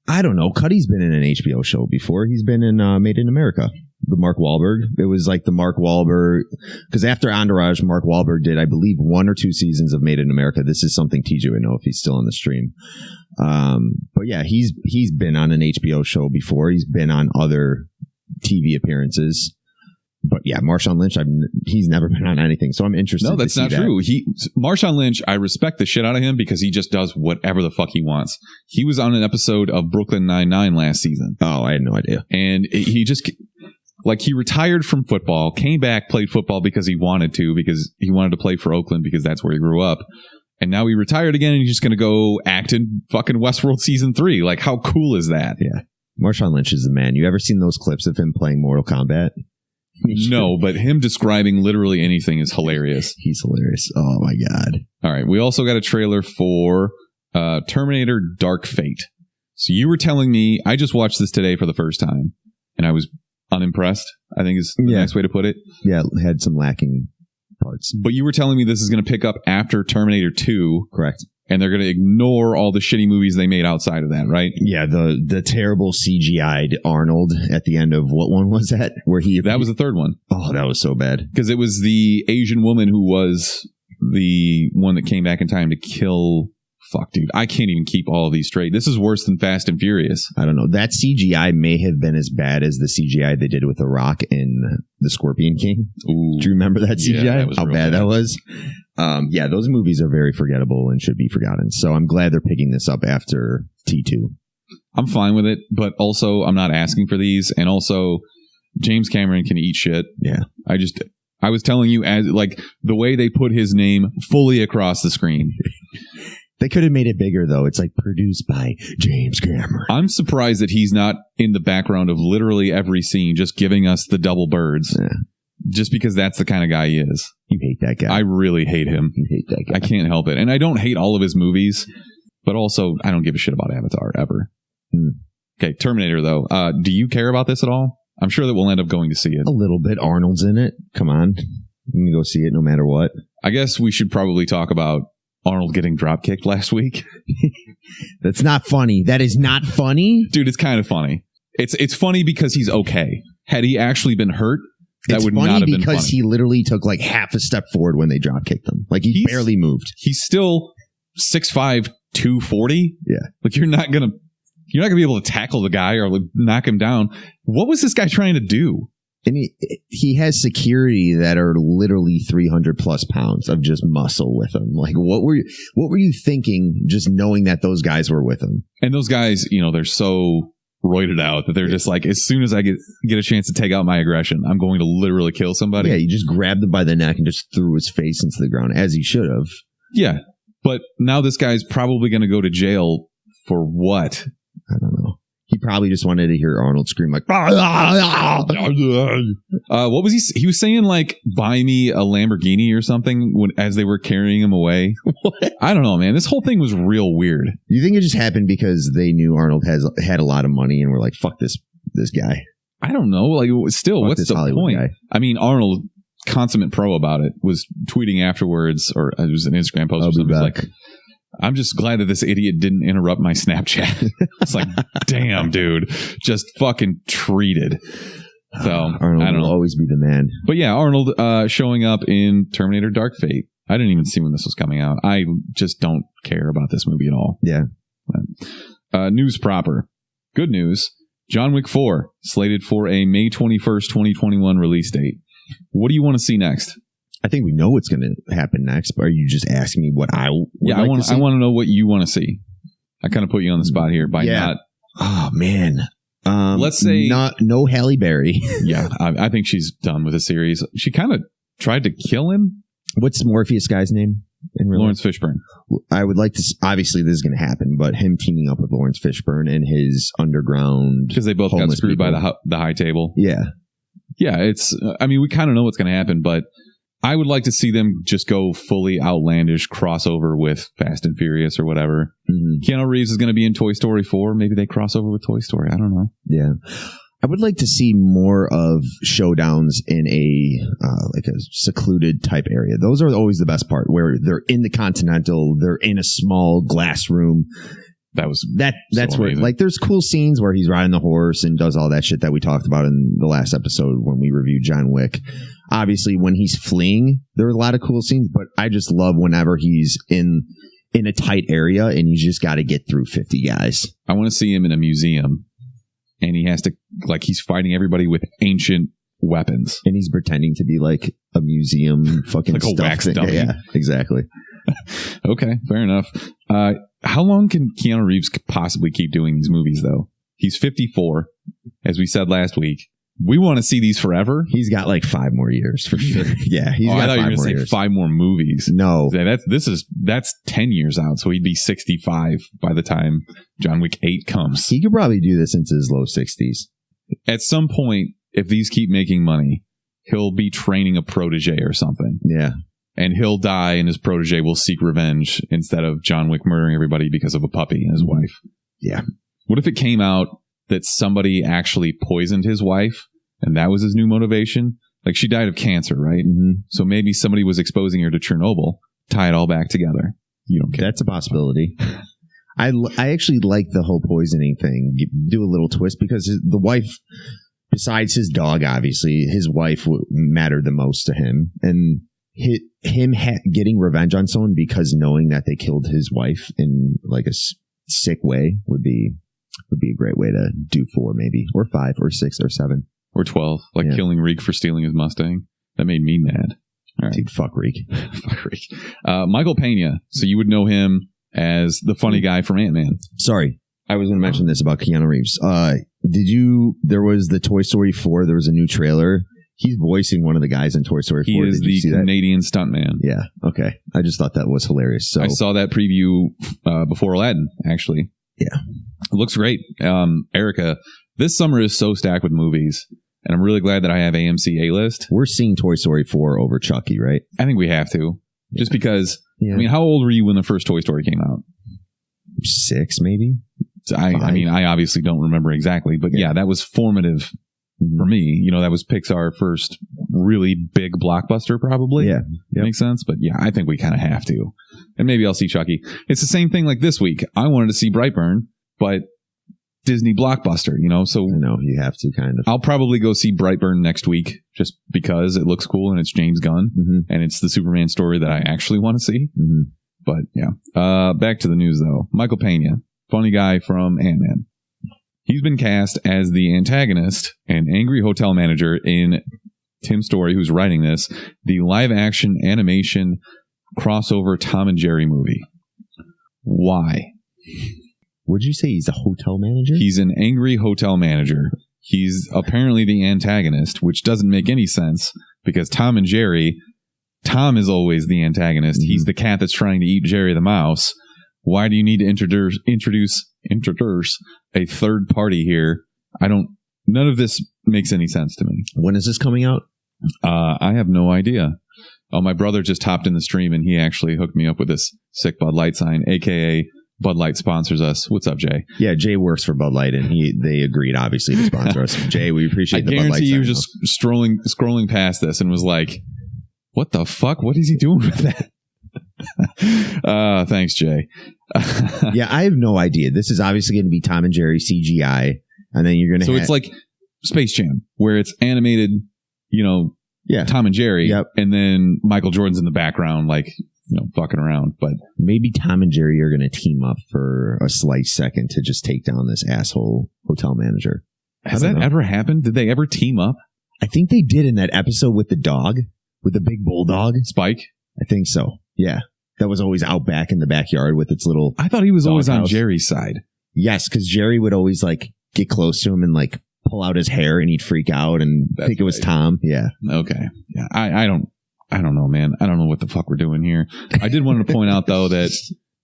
Speaker 2: I don't know. Cudi's been in an HBO show before. He's been in Made in America, the Mark Wahlberg. It was like the Mark Wahlberg, because after Entourage, Mark Wahlberg did, I believe, 1 or 2 seasons of Made in America. This is something TJ would know if he's still on the stream. But yeah, he's been on an HBO show before. He's been on other TV appearances. But yeah, Marshawn Lynch, he's never been on anything, so I'm interested.
Speaker 1: No, that's not true. Marshawn Lynch, I respect the shit out of him because he just does whatever the fuck he wants. He was on an episode of Brooklyn Nine-Nine last season.
Speaker 2: Oh, I had no idea.
Speaker 1: And he just, he retired from football, came back, played football because he wanted to play for Oakland because that's where he grew up. And now he retired again and he's just going to go act in fucking Westworld season 3. Like, how cool is that?
Speaker 2: Yeah. Marshawn Lynch is the man. You ever seen those clips of him playing Mortal Kombat?
Speaker 1: No, but him describing literally anything is hilarious.
Speaker 2: He's hilarious. Oh my God.
Speaker 1: All right. We also got a trailer for Terminator Dark Fate. So you were telling me, I just watched this today for the first time and I was unimpressed, I think is the nice way to put it.
Speaker 2: Yeah, it had some lacking parts.
Speaker 1: But you were telling me this is going to pick up after Terminator 2.
Speaker 2: Correct.
Speaker 1: And they're going to ignore all the shitty movies they made outside of that, right?
Speaker 2: Yeah, the terrible CGI'd Arnold at the end of what one was that?
Speaker 1: That was the third one.
Speaker 2: Oh, that was so bad.
Speaker 1: Because it was the Asian woman who was the one that came back in time to kill... Fuck, dude. I can't even keep all of these straight. This is worse than Fast and Furious.
Speaker 2: I don't know. That CGI may have been as bad as the CGI they did with The Rock in The Scorpion King.
Speaker 1: Ooh.
Speaker 2: Do you remember that CGI?
Speaker 1: Yeah, that was
Speaker 2: how bad that was? Yeah, those movies are very forgettable and should be forgotten. So I'm glad they're picking this up after T2.
Speaker 1: I'm fine with it, but also I'm not asking for these. And also, James Cameron can eat shit.
Speaker 2: Yeah.
Speaker 1: I was telling you, as the way they put his name fully across the screen.
Speaker 2: They could have made it bigger, though. It's like produced by James Cameron.
Speaker 1: I'm surprised that he's not in the background of literally every scene, just giving us the double birds.
Speaker 2: Yeah.
Speaker 1: Just because that's the kind of guy he is.
Speaker 2: You hate that guy.
Speaker 1: I really hate him.
Speaker 2: You hate that guy.
Speaker 1: I can't help it. And I don't hate all of his movies, But also, I don't give a shit about Avatar ever. Okay, Terminator, though. Do you care about this at all? I'm sure that we'll end up going to see it.
Speaker 2: A little bit. Arnold's in it. Come on. You can go see it no matter what.
Speaker 1: I guess we should probably talk about Arnold getting drop-kicked last week.
Speaker 2: That's not funny. That is not funny?
Speaker 1: Dude, it's kind of funny. It's funny because he's okay. Had he actually been hurt, that would not have been funny.
Speaker 2: Because he literally took like half a step forward when they drop-kicked him. Like he barely moved.
Speaker 1: He's still 6'5", 240.
Speaker 2: Yeah.
Speaker 1: Like you're not gonna be able to tackle the guy or like knock him down. What was this guy trying to do?
Speaker 2: And he has security that are literally 300 plus pounds of just muscle with him. Like what were you thinking just knowing that those guys were with him?
Speaker 1: And those guys, they're so roided out that they're just like, as soon as I get a chance to take out my aggression, I'm going to literally kill somebody.
Speaker 2: Yeah, he just grabbed him by the neck and just threw his face into the ground, as he should have.
Speaker 1: Yeah, but now this guy's probably going to go to jail for what?
Speaker 2: I don't know. He probably just wanted to hear Arnold scream like,
Speaker 1: what was he was saying like, buy me a Lamborghini or something as they were carrying him away. What? I don't know, man. This whole thing was real weird.
Speaker 2: You think it just happened because they knew Arnold had a lot of money and were like, fuck this guy?
Speaker 1: I don't know. Like, still, fuck, what's the Hollywood point? Guy. I mean, Arnold, consummate pro about it, was tweeting afterwards, or it was an Instagram post or something like, I'm just glad that this idiot didn't interrupt my Snapchat. It's like, damn, dude, just fucking treated. So
Speaker 2: Arnold
Speaker 1: I don't know.
Speaker 2: Will always be the man.
Speaker 1: But yeah, Arnold showing up in Terminator Dark Fate. I didn't even see when this was coming out. I just don't care about this movie at all.
Speaker 2: Yeah.
Speaker 1: News proper. Good news. John Wick 4 slated for a May 21st, 2021 release date. What do you want to see next?
Speaker 2: I think we know what's going to happen next, but are you just asking me what I would like
Speaker 1: I want to know what you want to see. I kind of put you on the spot here by not.
Speaker 2: Oh man.
Speaker 1: Let's say
Speaker 2: no Halle Berry.
Speaker 1: Yeah, I think she's done with the series. She kind of tried to kill him.
Speaker 2: What's Morpheus guy's name?
Speaker 1: Lawrence Fishburne.
Speaker 2: I would like to. Obviously, this is going to happen, but him teaming up with Lawrence Fishburne and his underground,
Speaker 1: because they both got screwed by the high table.
Speaker 2: Yeah.
Speaker 1: It's. I mean, we kind of know what's going to happen, but I would like to see them just go fully outlandish crossover with Fast and Furious or whatever. Mm-hmm. Keanu Reeves is going to be in Toy Story 4. Maybe they cross over with Toy Story. I don't know.
Speaker 2: Yeah. I would like to see more of showdowns in a like a secluded type area. Those are always the best part, where they're in the Continental, they're in a small glass room. That's so where amazing. Like there's cool scenes where he's riding the horse and does all that shit that we talked about in the last episode when we reviewed John Wick. Obviously, when he's fleeing, there are a lot of cool scenes, but I just love whenever he's in a tight area and he's just got to get through 50 guys.
Speaker 1: I want to see him in a museum, and he has to, like, he's fighting everybody with ancient weapons,
Speaker 2: and he's pretending to be like a museum fucking
Speaker 1: like a wax dummy.
Speaker 2: Yeah, exactly.
Speaker 1: Okay, fair enough. How long can Keanu Reeves possibly keep doing these movies, though? He's 54, as we said last week. We want to see these forever.
Speaker 2: He's got like 5 more years for sure. Yeah, he's got 5 more years. I thought you were going to say 5
Speaker 1: more movies.
Speaker 2: No,
Speaker 1: that's 10 years out, so he'd be 65 by the time John Wick 8 comes.
Speaker 2: He could probably do this into his low 60s.
Speaker 1: At some point, if these keep making money, he'll be training a protege or something.
Speaker 2: Yeah.
Speaker 1: And he'll die, and his protege will seek revenge instead of John Wick murdering everybody because of a puppy and his wife.
Speaker 2: Yeah.
Speaker 1: What if it came out that somebody actually poisoned his wife, and that was his new motivation? Like, she died of cancer, right?
Speaker 2: Mm-hmm.
Speaker 1: So maybe somebody was exposing her to Chernobyl. Tie it all back together. You don't care.
Speaker 2: That's a possibility. I actually like the whole poisoning thing. Do a little twist, because the wife, besides his dog, obviously, his wife mattered the most to him. And him getting revenge on someone because knowing that they killed his wife in like a sick way would be a great way to do 4, maybe, or 5 or 6 or 7
Speaker 1: or 12, like killing Reek for stealing his Mustang. That made me mad.
Speaker 2: All right. Dude, fuck Reek.
Speaker 1: Fuck Reek. Michael Pena. So you would know him as the funny guy from Ant-Man.
Speaker 2: Sorry, I was going to mention this about Keanu Reeves. There was the Toy Story 4. There was a new trailer. He's voicing one of the guys in Toy Story 4.
Speaker 1: He is the Canadian stuntman.
Speaker 2: Yeah. Okay. I just thought that was hilarious. So
Speaker 1: I saw that preview before Aladdin, actually.
Speaker 2: Yeah.
Speaker 1: It looks great. Erica, this summer is so stacked with movies, and I'm really glad that I have AMC A-List.
Speaker 2: We're seeing Toy Story 4 over Chucky, right?
Speaker 1: I think we have to. Just because, I mean, how old were you when the first Toy Story came out?
Speaker 2: 6, maybe.
Speaker 1: I mean, I obviously don't remember exactly, but yeah, that was formative for me. You know, that was Pixar's first really big blockbuster, probably.
Speaker 2: Yeah.
Speaker 1: Makes sense. But yeah, I think we kind of have to. And maybe I'll see Chucky. It's the same thing like this week. I wanted to see Brightburn, but Disney blockbuster, you know, so
Speaker 2: no, you have to kind of.
Speaker 1: I'll probably go see Brightburn next week just because it looks cool and it's James Gunn and it's the Superman story that I actually want to see. But yeah, back to the news though. Michael Pena, funny guy from Ant-Man. He's been cast as the antagonist and angry hotel manager in Tim Story, who's writing this, the live action animation crossover Tom and Jerry movie. Why?
Speaker 2: Would you say he's a hotel manager?
Speaker 1: He's an angry hotel manager. He's apparently the antagonist, which doesn't make any sense because Tom and Jerry, Tom is always the antagonist. He's the cat that's trying to eat Jerry the mouse. Why do you need to introduce a third party here? None of this makes any sense to me.
Speaker 2: When is this coming out?
Speaker 1: I have no idea. Oh, my brother just hopped in the stream and he actually hooked me up with this sick Bud Light sign, aka Bud Light sponsors us. What's up, Jay?
Speaker 2: Yeah, Jay works for Bud Light, and they agreed, obviously, to sponsor us. Jay, we appreciate the Bud Light. I guarantee
Speaker 1: you just scrolling past this and was like, what the fuck? What is he doing with that? Thanks, Jay.
Speaker 2: Yeah, I have no idea. This is obviously going to be Tom and Jerry CGI, and then you're going to
Speaker 1: it's like Space Jam, where it's animated, you know, Tom and Jerry, and then Michael Jordan's in the background, like, you know, fucking around. But
Speaker 2: maybe Tom and Jerry are going to team up for a slight second to just take down this asshole hotel manager.
Speaker 1: Has that ever happened? Did they ever team up?
Speaker 2: I think they did in that episode with the dog, with the big bulldog.
Speaker 1: Spike?
Speaker 2: I think so. Yeah. That was always out back in the backyard with its little...
Speaker 1: I thought he was always
Speaker 2: house.
Speaker 1: On Jerry's side.
Speaker 2: Yes, because Jerry would always like get close to him and like pull out his hair and he'd freak out and think it was Tom. Yeah.
Speaker 1: Okay. Yeah. I don't know, man. I don't know what the fuck we're doing here. I did want to point out, though, that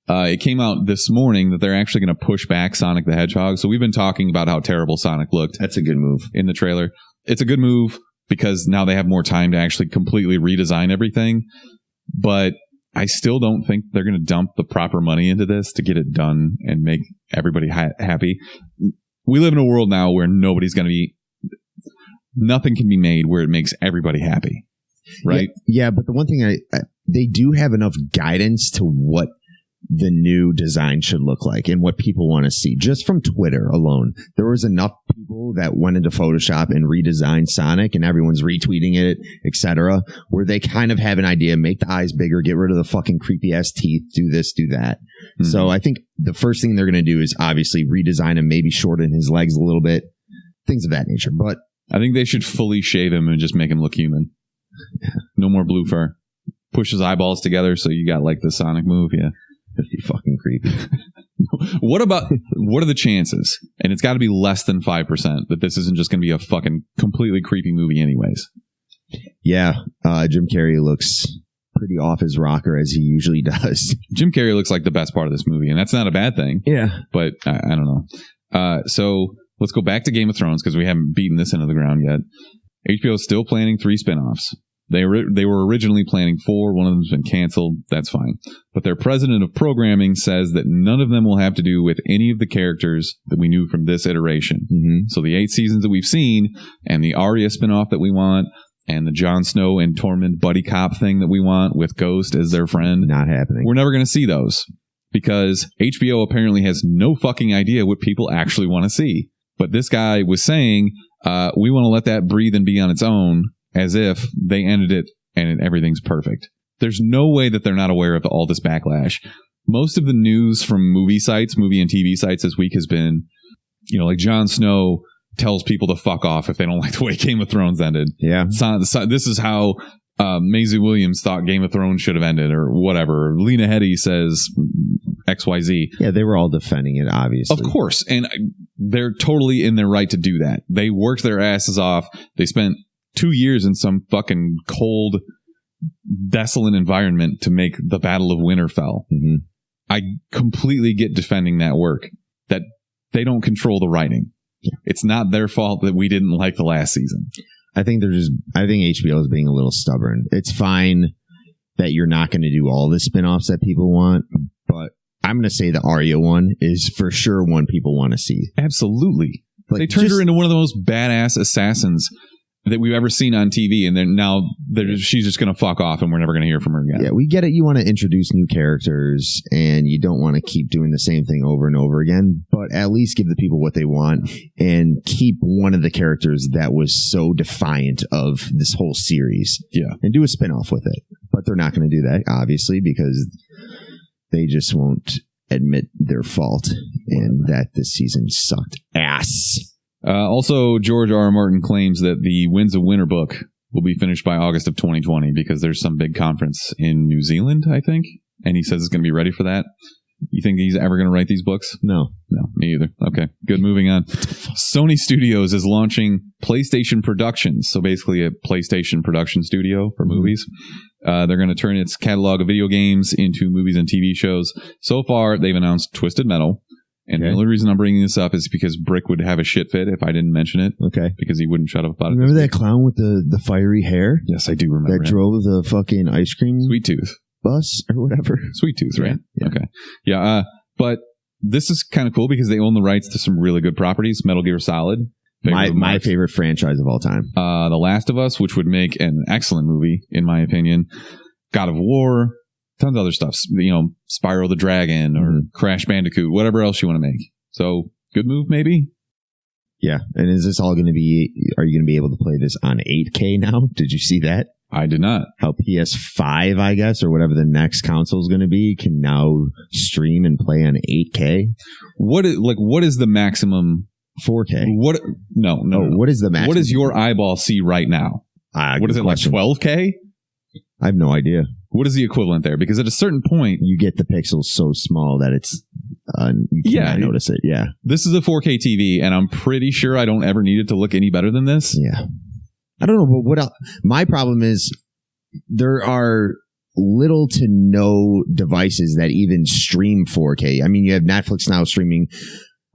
Speaker 1: it came out this morning that they're actually going to push back Sonic the Hedgehog. So we've been talking about how terrible Sonic looked.
Speaker 2: That's a good move.
Speaker 1: In the trailer. It's a good move because now they have more time to actually completely redesign everything. But I still don't think they're going to dump the proper money into this to get it done and make everybody happy. We live in a world now where nothing can be made where it makes everybody happy. Right?
Speaker 2: Yeah, but the one thing they do have enough guidance to what the new design should look like and what people want to see. Just from Twitter alone, there was enough people that went into Photoshop and redesigned Sonic, and everyone's retweeting it, etc., where they kind of have an idea, make the eyes bigger, get rid of the fucking creepy ass teeth, do this, do that. So I think the first thing they're going to do is obviously redesign him, maybe shorten his legs a little bit, things of that nature. But
Speaker 1: I think they should fully shave him and just make him look human. No more blue fur. Push his eyeballs together so you got like the Sonic move. Yeah.
Speaker 2: That'd be fucking creepy.
Speaker 1: What are the chances? And it's got to be less than 5% that this isn't just going to be a fucking completely creepy movie anyways.
Speaker 2: Yeah. Jim Carrey looks pretty off his rocker as he usually does.
Speaker 1: Jim Carrey looks like the best part of this movie, and that's not a bad thing.
Speaker 2: Yeah.
Speaker 1: But I don't know. So let's go back to Game of Thrones because we haven't beaten this into the ground yet. HBO is still planning 3 spinoffs. They were originally planning 4. One of them's been canceled. That's fine. But their president of programming says that none of them will have to do with any of the characters that we knew from this iteration. So the 8 seasons that we've seen and the Arya spinoff that we want and the Jon Snow and Tormund buddy cop thing that we want with Ghost as their friend.
Speaker 2: Not happening.
Speaker 1: We're never going to see those because HBO apparently has no fucking idea what people actually want to see. But this guy was saying, we want to let that breathe and be on its own as if they ended it and everything's perfect. There's no way that they're not aware of all this backlash. Most of the news from movie and TV sites this week has been, you know, like Jon Snow tells people to fuck off if they don't like the way Game of Thrones ended.
Speaker 2: Yeah.
Speaker 1: This is how Maisie Williams thought Game of Thrones should have ended or whatever. Lena Headey says XYZ.
Speaker 2: Yeah, they were all defending it, obviously.
Speaker 1: Of course. And they're totally in their right to do that. They worked their asses off. They spent 2 years in some fucking cold, desolate environment to make the Battle of Winterfell. I completely get defending that work. That they don't control the writing. Yeah. It's not their fault that we didn't like the last season.
Speaker 2: I think HBO is being a little stubborn. It's fine that you're not going to do all the spinoffs that people want, but I'm going to say the Arya one is for sure one people want to see.
Speaker 1: Absolutely.
Speaker 2: Like,
Speaker 1: they turned her into one of the most badass assassins that we've ever seen on TV, and then now she's just going to fuck off, and we're never going to hear from her again.
Speaker 2: Yeah, we get it. You want to introduce new characters, and you don't want to keep doing the same thing over and over again, but at least give the people what they want, and keep one of the characters that was so defiant of this whole series.
Speaker 1: Yeah.
Speaker 2: And do a spinoff with it. But they're not going to do that, obviously, because they just won't admit their fault, and that this season sucked ass.
Speaker 1: Also, George R. R. Martin claims that the Winds of Winter book will be finished by August of 2020 because there's some big conference in New Zealand, I think, and he says it's going to be ready for that. You think he's ever going to write these books?
Speaker 2: No,
Speaker 1: me either. Okay, good. Moving on. Sony Studios is launching PlayStation Productions, so basically a PlayStation production studio for movies. They're going to turn its catalog of video games into movies and TV shows. So far, they've announced Twisted Metal. And the only reason I'm bringing this up is because Brick would have a shit fit if I didn't mention it.
Speaker 2: Okay.
Speaker 1: Because he wouldn't shut up about it.
Speaker 2: Remember that clown with the fiery hair?
Speaker 1: Yes, I do remember.
Speaker 2: That drove the fucking ice cream
Speaker 1: Sweet Tooth
Speaker 2: bus or whatever.
Speaker 1: Sweet Tooth, right?
Speaker 2: Yeah.
Speaker 1: Okay. Yeah. But this is kind of cool because they own the rights to some really good properties. Metal Gear Solid.
Speaker 2: My favorite franchise of all time.
Speaker 1: The Last of Us, which would make an excellent movie, in my opinion. God of War. Tons of other stuff. Spyro the Dragon or Crash Bandicoot, whatever else you want to make. So, good move, maybe?
Speaker 2: Yeah. And is this all going to be... Are you going to be able to play this on 8K now? Did you see that?
Speaker 1: I did not.
Speaker 2: How PS5, I guess, or whatever the next console is going to be, can now stream and play on 8K?
Speaker 1: What is the maximum...
Speaker 2: 4K.
Speaker 1: No.
Speaker 2: What is the maximum?
Speaker 1: What does your eyeball see right now? What is it, question. Like 12K?
Speaker 2: I have no idea.
Speaker 1: What is the equivalent there? Because at a certain point...
Speaker 2: You get the pixels so small that it's... you can't notice it, yeah.
Speaker 1: This is a 4K TV, and I'm pretty sure I don't ever need it to look any better than this.
Speaker 2: Yeah. I don't know, but what else? My problem is there are little to no devices that even stream 4K. I mean, you have Netflix now streaming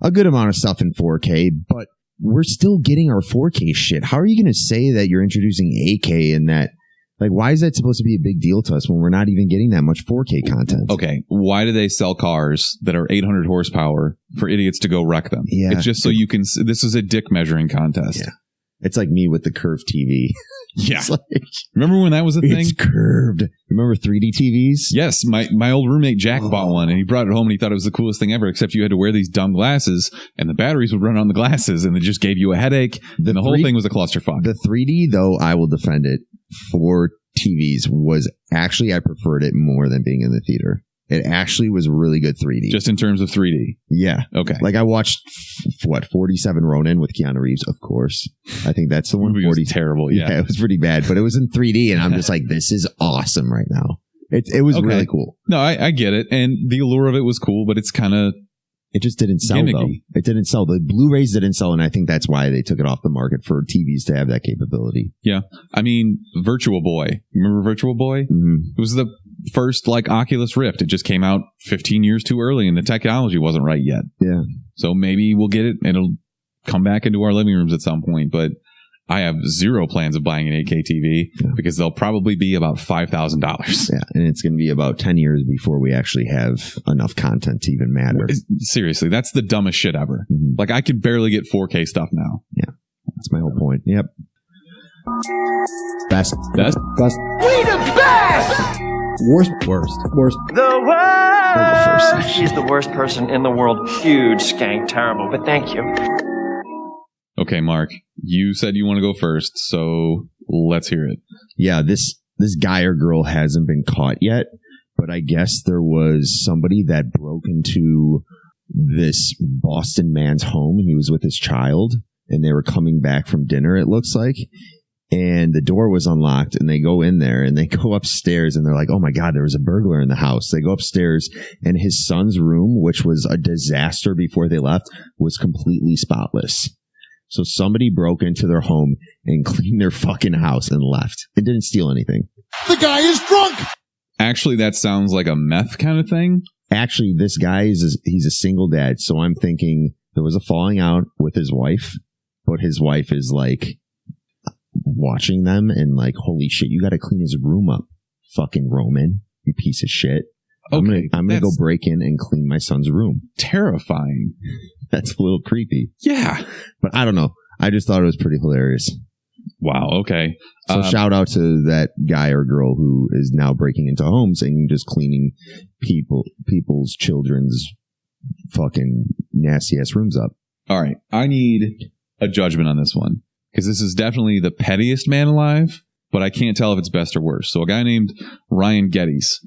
Speaker 2: a good amount of stuff in 4K, but we're still getting our 4K shit. How are you going to say that you're introducing 8K and that... Like, why is that supposed to be a big deal to us when we're not even getting that much 4K content?
Speaker 1: Okay, why do they sell cars that are 800 horsepower for idiots to go wreck them?
Speaker 2: Yeah.
Speaker 1: It's just so you can... This is a dick measuring contest.
Speaker 2: Yeah. It's like me with the curved TV.
Speaker 1: Yeah. Remember when that was a thing?
Speaker 2: It's curved. Remember 3D TVs?
Speaker 1: Yes. My old roommate Jack bought one, and he brought it home, and he thought it was the coolest thing ever, except you had to wear these dumb glasses, and the batteries would run on the glasses, and it just gave you a headache. The whole thing was a clusterfuck.
Speaker 2: The 3D, though, I will defend it, for TVs was actually, I preferred it more than being in the theater. It actually was really good 3D.
Speaker 1: Just in terms of 3D?
Speaker 2: Yeah.
Speaker 1: Okay.
Speaker 2: Like I watched, 47 Ronin with Keanu Reeves, of course. I think that's the one.
Speaker 1: 40 was terrible, yeah.
Speaker 2: It was pretty bad, but it was in 3D, and I'm just like, this is awesome right now. It was really cool.
Speaker 1: No, I get it, and the allure of it was cool, but it's kind of...
Speaker 2: It just didn't sell,
Speaker 1: gimmicky.
Speaker 2: though. It didn't sell. The Blu-rays didn't sell, and I think that's why they took it off the market for TVs to have that capability.
Speaker 1: Yeah. I mean, Virtual Boy. Remember Virtual Boy?
Speaker 2: Mm-hmm.
Speaker 1: It was the first, Oculus Rift. It just came out 15 years too early, and the technology wasn't right yet.
Speaker 2: Yeah.
Speaker 1: So maybe we'll get it, and it'll come back into our living rooms at some point, but I have zero plans of buying an 8K TV because they'll probably be about $5,000.
Speaker 2: Yeah, and it's going to be about 10 years before we actually have enough content to even matter.
Speaker 1: Seriously, that's the dumbest shit ever.
Speaker 2: Mm-hmm.
Speaker 1: I could barely get 4K stuff now.
Speaker 2: Yeah, that's my whole point. Yep. Best.
Speaker 6: We the best!
Speaker 2: Worst.
Speaker 6: The worst!
Speaker 8: She's the worst person in the world. Huge, skank, terrible, but thank you.
Speaker 1: Okay, Mark, you said you want to go first, so let's hear it.
Speaker 2: Yeah, this guy or girl hasn't been caught yet, but I guess there was somebody that broke into this Boston man's home. He was with his child, and they were coming back from dinner, it looks like, and the door was unlocked, and they go in there, and they go upstairs, and they're like, oh my God, there was a burglar in the house. They go upstairs, and his son's room, which was a disaster before they left, was completely spotless. So somebody broke into their home and cleaned their fucking house and left. It didn't steal anything.
Speaker 9: The guy is drunk!
Speaker 1: Actually, that sounds like a meth kind of thing.
Speaker 2: Actually, this guy he's a single dad, so I'm thinking there was a falling out with his wife, but his wife is watching them and holy shit, you gotta clean his room up, fucking Roman, you piece of shit.
Speaker 1: Okay,
Speaker 2: I'm gonna go break in and clean my son's room.
Speaker 1: Terrifying.
Speaker 2: That's a little creepy.
Speaker 1: Yeah.
Speaker 2: But I don't know. I just thought it was pretty hilarious.
Speaker 1: Wow. Okay.
Speaker 2: So shout out to that guy or girl who is now breaking into homes and just cleaning people's children's fucking nasty ass rooms up.
Speaker 1: All right. I need a judgment on this one because this is definitely the pettiest man alive, but I can't tell if it's best or worse. So a guy named Ryan Geddes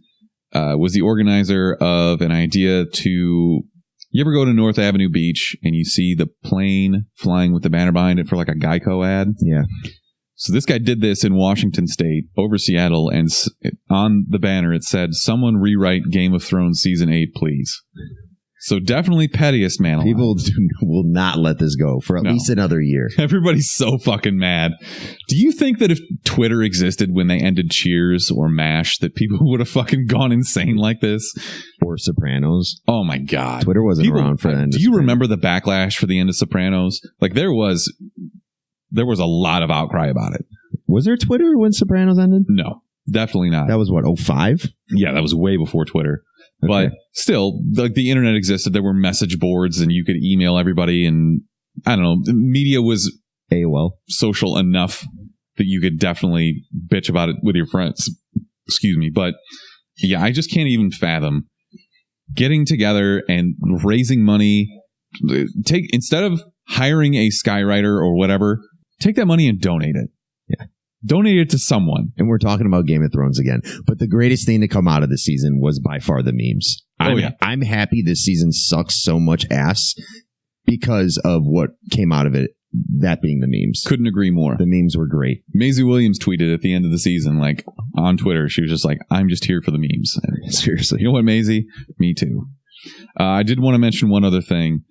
Speaker 1: was the organizer of an idea to... You ever go to North Avenue Beach and you see the plane flying with the banner behind it for like a Geico ad?
Speaker 2: Yeah.
Speaker 1: So this guy did this in Washington State over Seattle, and on the banner it said, "Someone rewrite Game of Thrones season 8, please." So definitely pettiest man alive.
Speaker 2: People will not let this go for at least another year.
Speaker 1: Everybody's so fucking mad. Do you think that if Twitter existed when they ended Cheers or MASH, that people would have fucking gone insane like this?
Speaker 2: Or Sopranos.
Speaker 1: Oh my God.
Speaker 2: Twitter wasn't around for the end.
Speaker 1: Do you remember the backlash for the end of Sopranos? Like there was a lot of outcry about it.
Speaker 2: Was there Twitter when Sopranos ended?
Speaker 1: No, definitely not.
Speaker 2: That was what, 05?
Speaker 1: Yeah, that was way before Twitter.
Speaker 2: Okay.
Speaker 1: But still, like the internet existed. There were message boards and you could email everybody. And I don't know, media was
Speaker 2: AOL
Speaker 1: social enough that you could definitely bitch about it with your friends. Excuse me. But yeah, I just can't even fathom getting together and raising money. Instead of hiring a skywriter or whatever, take that money and donate it.
Speaker 2: Yeah.
Speaker 1: Donate it to someone.
Speaker 2: And we're talking about Game of Thrones again. But the greatest thing to come out of the season was by far the memes. I'm happy this season sucks so much ass because of what came out of it, that being the memes.
Speaker 1: Couldn't agree more.
Speaker 2: The memes were great.
Speaker 1: Maisie Williams tweeted at the end of the season, like on Twitter, she was just like, "I'm just here for the memes." And seriously. You know what, Maisie? Me too. I did want to mention one other thing.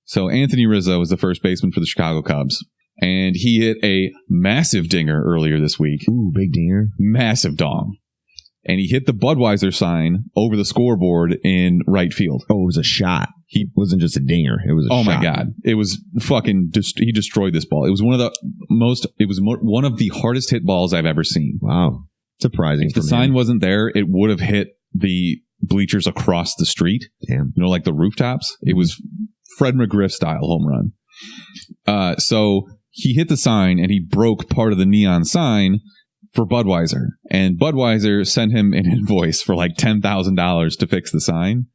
Speaker 1: So Anthony Rizzo was the first baseman for the Chicago Cubs. And he hit a massive dinger earlier this week.
Speaker 2: Ooh, big dinger.
Speaker 1: Massive dong. And he hit the Budweiser sign over the scoreboard in right field.
Speaker 2: Oh, it was a shot. He wasn't just a dinger. It was a shot.
Speaker 1: Oh, my God. It was fucking... he destroyed this ball. It was one of the hardest hit balls I've ever seen.
Speaker 2: Wow. Surprising.
Speaker 1: If the sign wasn't there, it would have hit the bleachers across the street.
Speaker 2: Damn.
Speaker 1: You know, like the rooftops. It was Fred McGriff style home run. So... he hit the sign and he broke part of the neon sign for Budweiser. And Budweiser sent him an invoice for like $10,000 to fix the sign.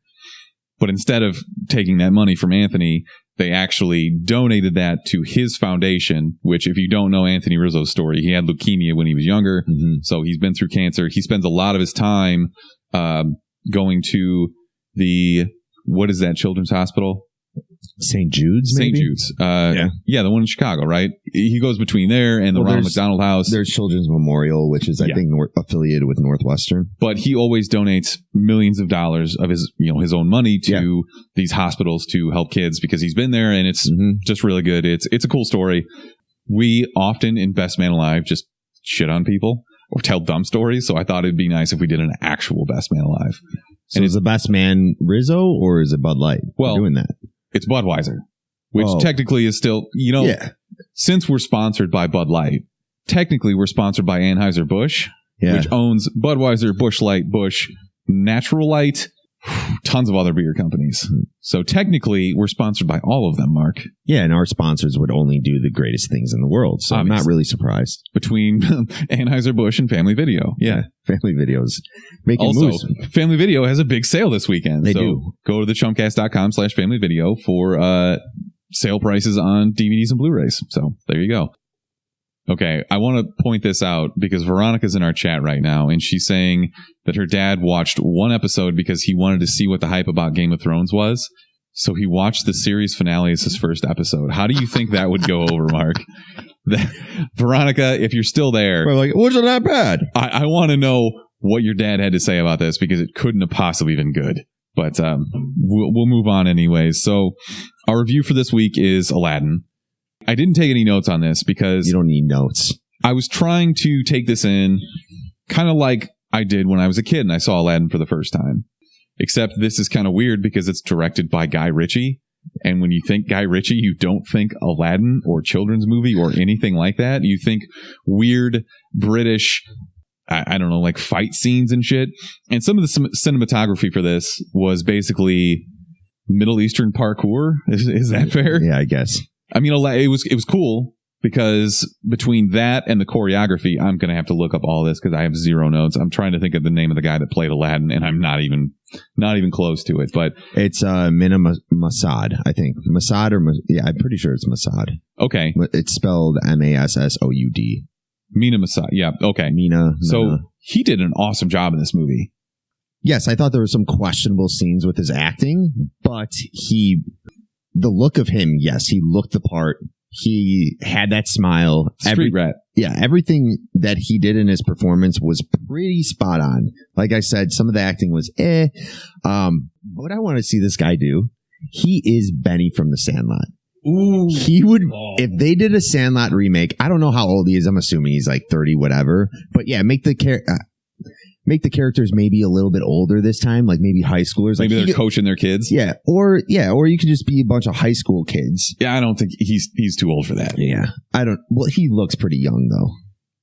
Speaker 1: But instead of taking that money from Anthony, they actually donated that to his foundation, which if you don't know Anthony Rizzo's story, he had leukemia when he was younger. Mm-hmm. So he's been through cancer. He spends a lot of his time going to what is that children's hospital?
Speaker 2: St. Jude's, maybe?
Speaker 1: St. Jude's. Yeah, the one in Chicago, right? He goes between there and the Ronald McDonald House.
Speaker 2: There's Children's Memorial, which is, I think, affiliated with Northwestern.
Speaker 1: But he always donates millions of dollars of his own money to these hospitals to help kids because he's been there and it's just really good. It's a cool story. We often in Best Man Alive just shit on people or tell dumb stories. So I thought it'd be nice if we did an actual Best Man Alive.
Speaker 2: So is the Best Man Rizzo or is it Bud Light?
Speaker 1: Well,
Speaker 2: doing that.
Speaker 1: It's Budweiser, which technically is still, since we're sponsored by Bud Light, technically we're sponsored by Anheuser-Busch, which owns Budweiser, Busch Light, Busch, Natural Light, tons of other beer companies. So technically we're sponsored by all of them, Mark.
Speaker 2: Yeah, and our sponsors would only do the greatest things in the world. So obviously. I'm not really surprised.
Speaker 1: Between Anheuser-Busch and Family Video. Yeah.
Speaker 2: Family Video's making
Speaker 1: also,
Speaker 2: moves.
Speaker 1: Family Video has a big sale this weekend.
Speaker 2: They do.
Speaker 1: Go to the chumpcast.com/Family Video for sale prices on DVDs and Blu-rays. So there you go. Okay, I want to point this out because Veronica's in our chat right now, and she's saying that her dad watched one episode because he wanted to see what the hype about Game of Thrones was. So he watched the series finale as his first episode. How do you think that would go over, Mark? Veronica, if you're still there...
Speaker 2: We're like, wasn't that bad?
Speaker 1: I want to know what your dad had to say about this because it couldn't have possibly been good. But we'll move on anyways. So our review for this week is Aladdin. I didn't take any notes on this because...
Speaker 2: You don't need notes.
Speaker 1: I was trying to take this in kind of like I did when I was a kid and I saw Aladdin for the first time. Except this is kind of weird because it's directed by Guy Ritchie. And when you think Guy Ritchie, you don't think Aladdin or children's movie or anything like that. You think weird British I don't know, like fight scenes and shit. And some of the cinematography for this was basically Middle Eastern parkour. Is that fair?
Speaker 2: Yeah, I guess.
Speaker 1: I mean, it was cool because between that and the choreography, I'm going to have to look up all this because I have zero notes. I'm trying to think of the name of the guy that played Aladdin, and I'm not even close to it. But
Speaker 2: it's Mina Massoud, I think. Massoud I'm pretty sure it's Massoud.
Speaker 1: Okay,
Speaker 2: it's spelled Massoud.
Speaker 1: Mina Massoud. Yeah. Okay.
Speaker 2: Mina.
Speaker 1: So he did an awesome job in this movie.
Speaker 2: Yes, I thought there were some questionable scenes with his acting, but the look of him, yes, he looked the part. He had that smile.
Speaker 1: Street rat.
Speaker 2: Yeah, everything that he did in his performance was pretty spot on. Like I said, some of the acting was what I want to see this guy do, he is Benny from The Sandlot.
Speaker 1: Ooh.
Speaker 2: He would, if they did a Sandlot remake, I don't know how old he is. I'm assuming he's like 30, whatever. But yeah, make the characters maybe a little bit older this time, like maybe high schoolers.
Speaker 1: Maybe
Speaker 2: like
Speaker 1: they're coaching their kids.
Speaker 2: Yeah, or you could just be a bunch of high school kids.
Speaker 1: Yeah, I don't think he's too old for that.
Speaker 2: Yeah, well, he looks pretty young though.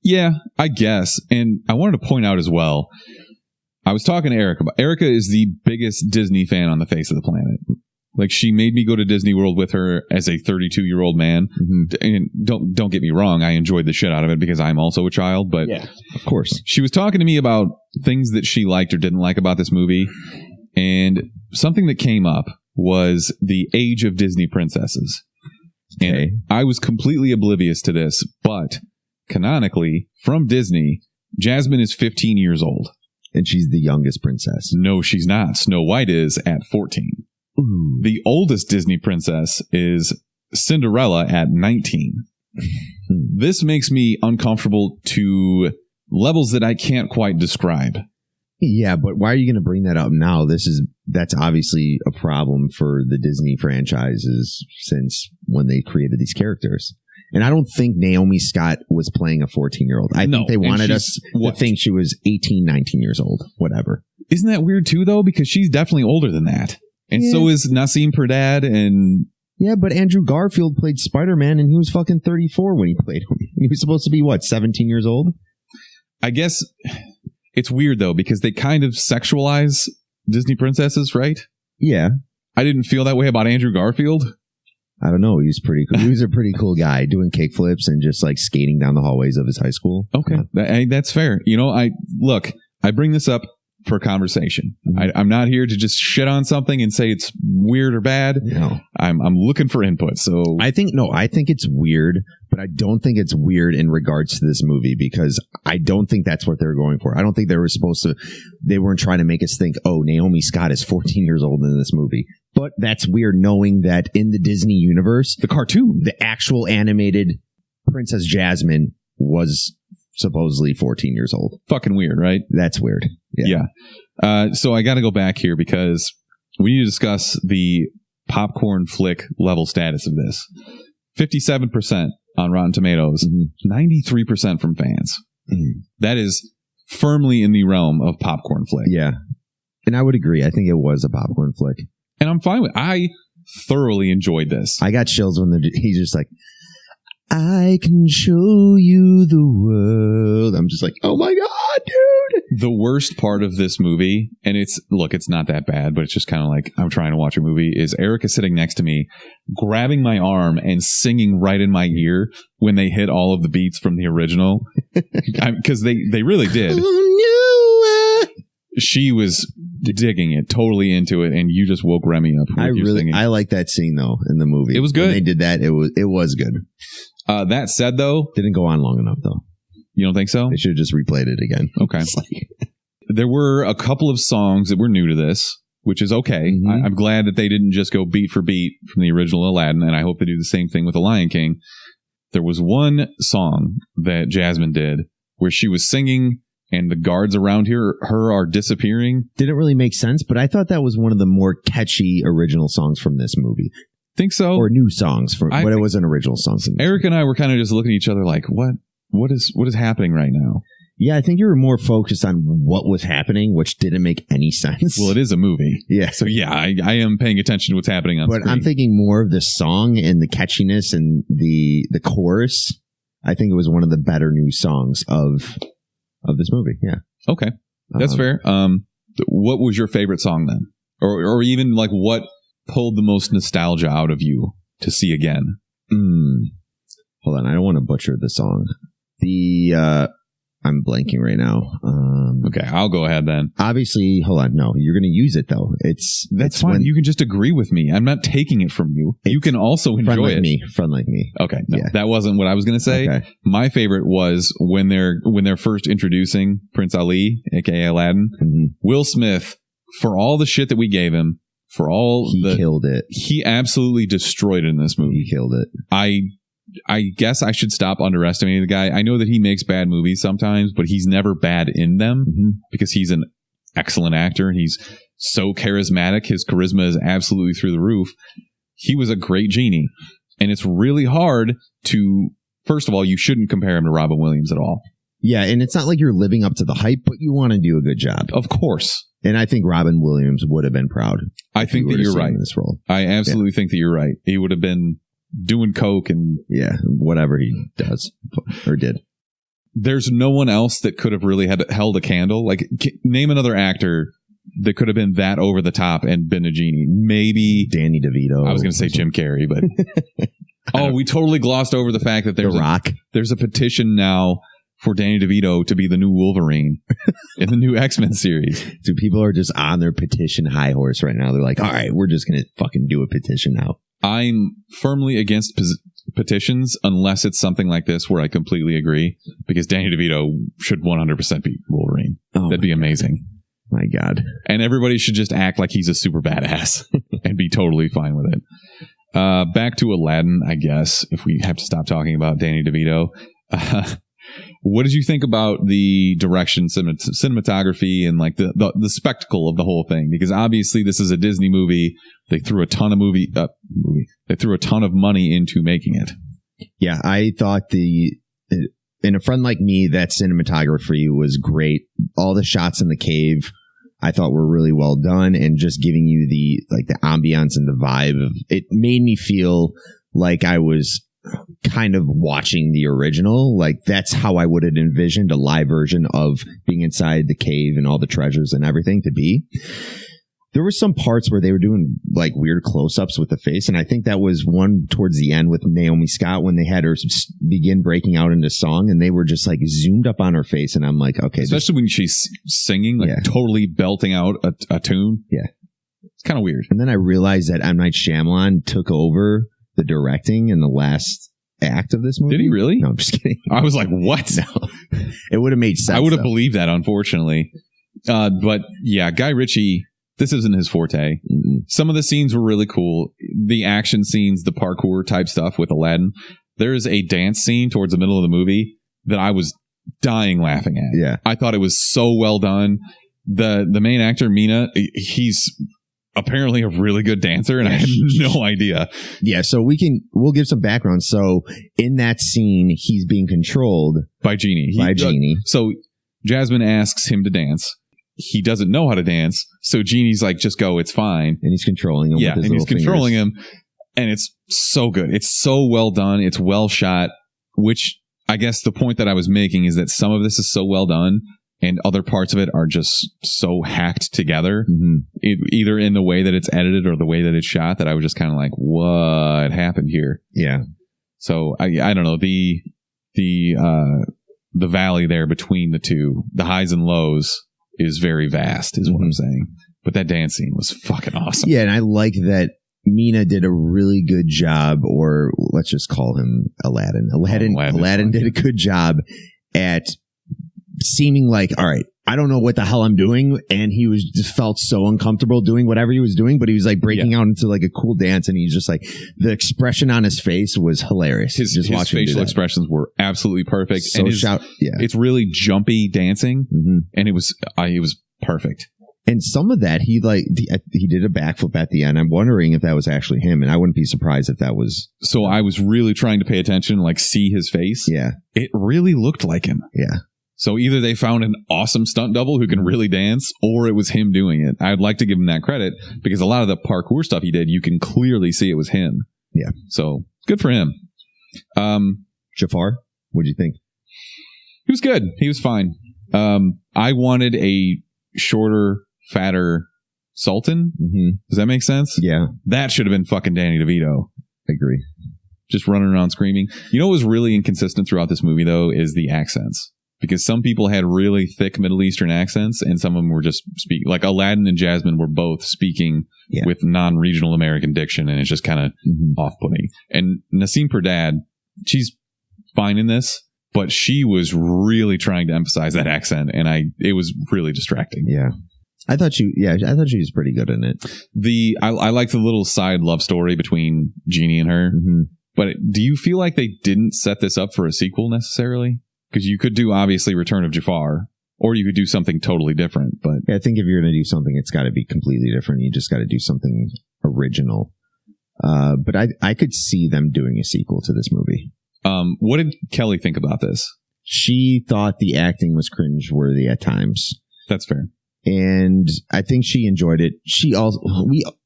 Speaker 1: Yeah, I guess. And I wanted to point out as well, I was talking to Erica. Erica is the biggest Disney fan on the face of the planet. Like, she made me go to Disney World with her as a 32-year-old man. Mm-hmm. And don't get me wrong, I enjoyed the shit out of it because I'm also a child. But
Speaker 2: yeah, of course,
Speaker 1: she was talking to me about things that she liked or didn't like about this movie. And something that came up was the age of Disney princesses. Okay. And I was completely oblivious to this, but canonically, from Disney, Jasmine is 15 years old.
Speaker 2: And she's the youngest princess.
Speaker 1: No, she's not. Snow White is at 14.
Speaker 2: Ooh.
Speaker 1: The oldest Disney princess is Cinderella at 19. This makes me uncomfortable to levels that I can't quite describe.
Speaker 2: Yeah, but why are you going to bring that up now? That's obviously a problem for the Disney franchises since when they created these characters. And I don't think Naomi Scott was playing a 14-year-old. I think they wanted us to think she was 18, 19 years old, whatever.
Speaker 1: Isn't that weird too, though? Because she's definitely older than that. And so is Nassim Perdad and...
Speaker 2: Yeah, but Andrew Garfield played Spider-Man and he was fucking 34 when he played him. He was supposed to be, 17 years old?
Speaker 1: I guess it's weird, though, because they kind of sexualize Disney princesses, right?
Speaker 2: Yeah.
Speaker 1: I didn't feel that way about Andrew Garfield.
Speaker 2: I don't know. He was pretty cool. He was a pretty cool guy doing kickflips and just like skating down the hallways of his high school.
Speaker 1: Okay. That's fair. You know, I bring this up for conversation. Mm-hmm. I'm not here to just shit on something and say it's weird or bad.
Speaker 2: No.
Speaker 1: I'm looking for input. So
Speaker 2: I think it's weird, but I don't think it's weird in regards to this movie because I don't think that's what they're going for. I don't think they weren't trying to make us think, oh, Naomi Scott is 14 years old in this movie. But that's weird knowing that in the Disney universe,
Speaker 1: the cartoon,
Speaker 2: the actual animated Princess Jasmine was supposedly 14 years old.
Speaker 1: Fucking weird, right?
Speaker 2: That's weird. Yeah.
Speaker 1: So I got to go back here because we need to discuss the popcorn flick level status of this. 57% on Rotten Tomatoes, 93% from fans. Mm-hmm. That is firmly in the realm of popcorn flick.
Speaker 2: Yeah. And I would agree. I think it was a popcorn flick.
Speaker 1: And I'm fine with it. I thoroughly enjoyed this.
Speaker 2: I got chills when he's just like, I can show you the world. I'm just like, oh my God, dude.
Speaker 1: The worst part of this movie, and it's not that bad, but it's just kind of like I'm trying to watch a movie, is Erica sitting next to me, grabbing my arm and singing right in my ear when they hit all of the beats from the original. Because they really did. She was digging it, totally into it, and you just woke Remy up.
Speaker 2: I like that scene though in the movie.
Speaker 1: It was good.
Speaker 2: When they did that. It was good.
Speaker 1: That said, though,
Speaker 2: didn't go on long enough though.
Speaker 1: You don't think so?
Speaker 2: They should have just replayed it again.
Speaker 1: Okay. There were a couple of songs that were new to this, which is okay. Mm-hmm. I'm glad that they didn't just go beat for beat from the original Aladdin, and I hope they do the same thing with The Lion King. There was one song that Jasmine did where she was singing and the guards around her are disappearing.
Speaker 2: Didn't really make sense, but I thought that was one of the more catchy original songs from this movie.
Speaker 1: Think so?
Speaker 2: Or new songs, but it was an original song.
Speaker 1: Eric and I were kind of just looking at each other like, what is happening right now?
Speaker 2: Yeah, I think you were more focused on what was happening, which didn't make any sense.
Speaker 1: Well, it is a movie.
Speaker 2: Yeah.
Speaker 1: So yeah, I am paying attention to what's happening on screen.
Speaker 2: But I'm thinking more of the song and the catchiness and the chorus. I think it was one of the better new songs of of this movie. Yeah.
Speaker 1: Okay. That's fair. What was your favorite song then? Or even like what pulled the most nostalgia out of you to see again?
Speaker 2: Hold on. I don't want to butcher the song. I'm blanking right now.
Speaker 1: Okay, I'll go ahead then.
Speaker 2: Obviously, hold on. No, you're going to use it though.
Speaker 1: That's fine. You can just agree with me. I'm not taking it from you. You can also enjoy it.
Speaker 2: Friend like me.
Speaker 1: Okay, no, that wasn't what I was going to say. Okay. My favorite was when they're first introducing Prince Ali, aka Aladdin. Mm-hmm. Will Smith, for all the shit that we gave him, he killed it. He absolutely destroyed it in this movie.
Speaker 2: He killed it.
Speaker 1: I guess I should stop underestimating the guy. I know that he makes bad movies sometimes, but he's never bad in them because he's an excellent actor and he's so charismatic. His charisma is absolutely through the roof. He was a great genie. And it's really hard to, first of all, you shouldn't compare him to Robin Williams at all.
Speaker 2: Yeah, and it's not like you're living up to the hype, but you want to do a good job.
Speaker 1: Of course.
Speaker 2: And I think Robin Williams would have been proud.
Speaker 1: I think that you're right. In this role. I absolutely think that you're right. He would have been doing coke and
Speaker 2: whatever he does or did.
Speaker 1: There's no one else that could have really held a candle. Like, name another actor that could have been that over the top and been a genie. Maybe
Speaker 2: Danny DeVito.
Speaker 1: I was going to say Jim Carrey, but we totally glossed over the fact that there's a petition now for Danny DeVito to be the new Wolverine in the new X-Men series.
Speaker 2: Dude, people are just on their petition high horse right now. They're like, all right, we're just going to fucking do a petition now.
Speaker 1: I'm firmly against petitions unless it's something like this where I completely agree, because Danny DeVito should 100% be Wolverine. That'd be amazing.
Speaker 2: My God.
Speaker 1: And everybody should just act like he's a super badass and be totally fine with it. Back to Aladdin, I guess, if we have to stop talking about Danny DeVito. What did you think about the direction, cinematography, and like the spectacle of the whole thing? Because obviously this is a Disney movie. They threw a ton of They threw a ton of money into making it.
Speaker 2: Yeah, I thought in A Friend Like Me, that cinematography was great. All the shots in the cave, I thought were really well done, and just giving you the ambiance and the vibe of it made me feel like I was kind of watching the original. Like, that's how I would have envisioned a live version of being inside the cave and all the treasures and everything to be. There were some parts where they were doing like weird close-ups with the face, and I think that was one towards the end with Naomi Scott when they had her begin breaking out into song, and they were just like zoomed up on her face, and I'm like, okay.
Speaker 1: Especially when she's singing, like totally belting out a tune.
Speaker 2: Yeah.
Speaker 1: It's kind of weird.
Speaker 2: And then I realized that M. Night Shyamalan took over the directing in the last act of this movie.
Speaker 1: Did he really?
Speaker 2: No, I'm just kidding.
Speaker 1: I was like, what?
Speaker 2: No. It would have made sense.
Speaker 1: I would have believed that, unfortunately. But yeah, Guy Ritchie, this isn't his forte. Mm-hmm. Some of the scenes were really cool. The action scenes, the parkour type stuff with Aladdin. There is a dance scene towards the middle of the movie that I was dying laughing at.
Speaker 2: Yeah.
Speaker 1: I thought it was so well done. The main actor, Mina, he's apparently a really good dancer, and I had no idea.
Speaker 2: Yeah, so we'll give some background. So in that scene, he's being controlled
Speaker 1: by Genie. So Jasmine asks him to dance. He doesn't know how to dance, so Genie's like, just go, it's fine.
Speaker 2: And he's controlling him.
Speaker 1: Yeah,
Speaker 2: with his
Speaker 1: and he's controlling
Speaker 2: fingers.
Speaker 1: him, and it's so good. It's so well done. It's well shot, which I guess the point that I was making is that some of this is so well done, and other parts of it are just so hacked together, either in the way that it's edited or the way that it's shot, that I was just kind of like, what happened here?
Speaker 2: Yeah.
Speaker 1: So I don't know, the valley there between the two, the highs and lows, is very vast, is what I'm saying. But that dance scene was fucking awesome.
Speaker 2: Yeah, and I like that Mina did a really good job, or let's just call him Aladdin. Aladdin did a good job at seeming like, all right, I don't know what the hell I'm doing, and he was just felt so uncomfortable doing whatever he was doing, but he was like breaking out into like a cool dance, and he's just like, the expression on his face was hilarious.
Speaker 1: His facial expressions were absolutely perfect,
Speaker 2: so
Speaker 1: and it's really jumpy dancing, and it was perfect.
Speaker 2: And some of that, he did a backflip at the end. I'm wondering if that was actually him, and I wouldn't be surprised if that was.
Speaker 1: So I was really trying to pay attention, like see his face.
Speaker 2: Yeah,
Speaker 1: it really looked like him.
Speaker 2: Yeah.
Speaker 1: So either they found an awesome stunt double who can really dance, or it was him doing it. I'd like to give him that credit, because a lot of the parkour stuff he did, you can clearly see it was him.
Speaker 2: Yeah.
Speaker 1: So good for him.
Speaker 2: Jafar, what do you think?
Speaker 1: He was good. He was fine. I wanted a shorter, fatter Sultan.
Speaker 2: Mm-hmm.
Speaker 1: Does that make sense?
Speaker 2: Yeah.
Speaker 1: That should have been fucking Danny DeVito.
Speaker 2: I agree.
Speaker 1: Just running around screaming. You know what was really inconsistent throughout this movie, though, is the accents. Because some people had really thick Middle Eastern accents, and some of them were just speaking. Like Aladdin and Jasmine were both speaking with non-regional American diction, and it's just kind of off-putting. And Nasim Perdad, she's fine in this, but she was really trying to emphasize that accent, and it was really distracting.
Speaker 2: Yeah. I thought she was pretty good in it.
Speaker 1: I like the little side love story between Genie and her.
Speaker 2: Mm-hmm.
Speaker 1: But do you feel like they didn't set this up for a sequel necessarily? Because you could do obviously Return of Jafar, or you could do something totally different. But
Speaker 2: I think if you're going to do something, it's got to be completely different. You just got to do something original. But I could see them doing a sequel to this movie.
Speaker 1: What did Kelly think about this?
Speaker 2: She thought the acting was cringeworthy at times.
Speaker 1: That's fair.
Speaker 2: And I think she enjoyed it.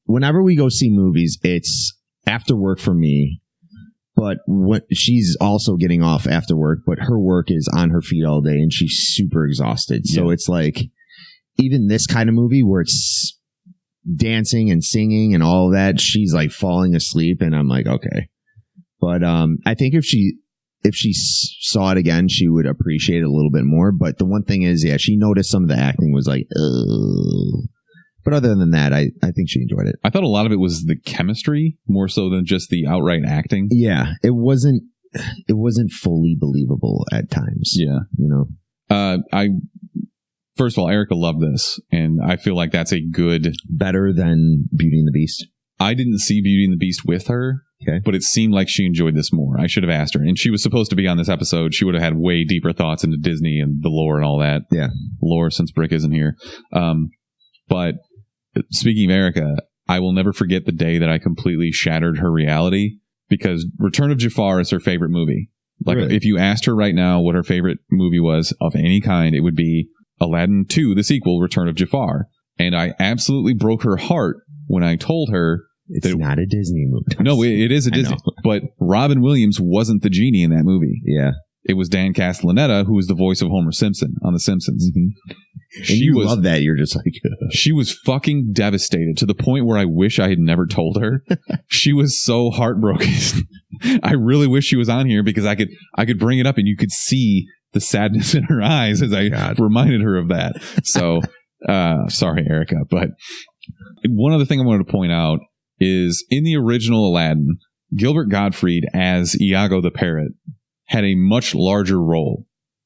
Speaker 2: Whenever we go see movies, it's after work for me, but she's also getting off after work, but her work is on her feet all day and she's super exhausted. So it's like, even this kind of movie where it's dancing and singing and all of that, she's like falling asleep and I'm like, okay. But, I think if she saw it again, she would appreciate it a little bit more. But the one thing is, she noticed some of the acting was like, ugh. But other than that, I think she enjoyed it. I
Speaker 1: thought a lot of it was the chemistry more so than just the outright acting.
Speaker 2: Yeah, it wasn't fully believable at times.
Speaker 1: Yeah,
Speaker 2: you know.
Speaker 1: First of all, Erica loved this, and I feel like that's a good
Speaker 2: better than Beauty and the Beast.
Speaker 1: I didn't see Beauty and the Beast with her.
Speaker 2: Okay.
Speaker 1: But it seemed like she enjoyed this more. I should have asked her. And she was supposed to be on this episode. She would have had way deeper thoughts into Disney and the lore and all that.
Speaker 2: Yeah.
Speaker 1: Lore, since Brick isn't here. But speaking of Erica, I will never forget the day that I completely shattered her reality, because Return of Jafar is her favorite movie. Like,
Speaker 2: really?
Speaker 1: If you asked her right now what her favorite movie was of any kind, it would be Aladdin 2, the sequel, Return of Jafar. And I absolutely broke her heart when I told her
Speaker 2: it's not a Disney movie.
Speaker 1: No, it is a Disney. But Robin Williams wasn't the genie in that movie.
Speaker 2: Yeah.
Speaker 1: It was Dan Castellaneta, who was the voice of Homer Simpson on The Simpsons.
Speaker 2: Mm-hmm. And you love that. You're just like...
Speaker 1: She was fucking devastated to the point where I wish I had never told her. She was so heartbroken. I really wish she was on here because I could bring it up and you could see the sadness in her eyes as I reminded her of that. So, sorry, Erica. But one other thing I wanted to point out is in the original Aladdin, Gilbert Gottfried as Iago the parrot had a much larger role.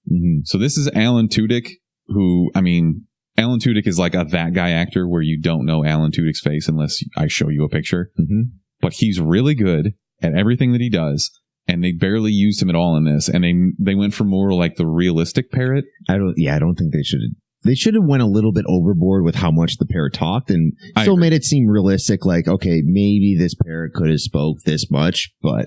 Speaker 2: Mm-hmm.
Speaker 1: So this is Alan Tudyk, who, Alan Tudyk is like a that guy actor where you don't know Alan Tudyk's face unless I show you a picture.
Speaker 2: Mm-hmm.
Speaker 1: But he's really good at everything that he does, and they barely used him at all in this. And they went for more like the realistic parrot.
Speaker 2: I don't think they should have. They should have went a little bit overboard with how much the parrot talked and still made it seem realistic. Like, okay, maybe this parrot could have spoke this much, but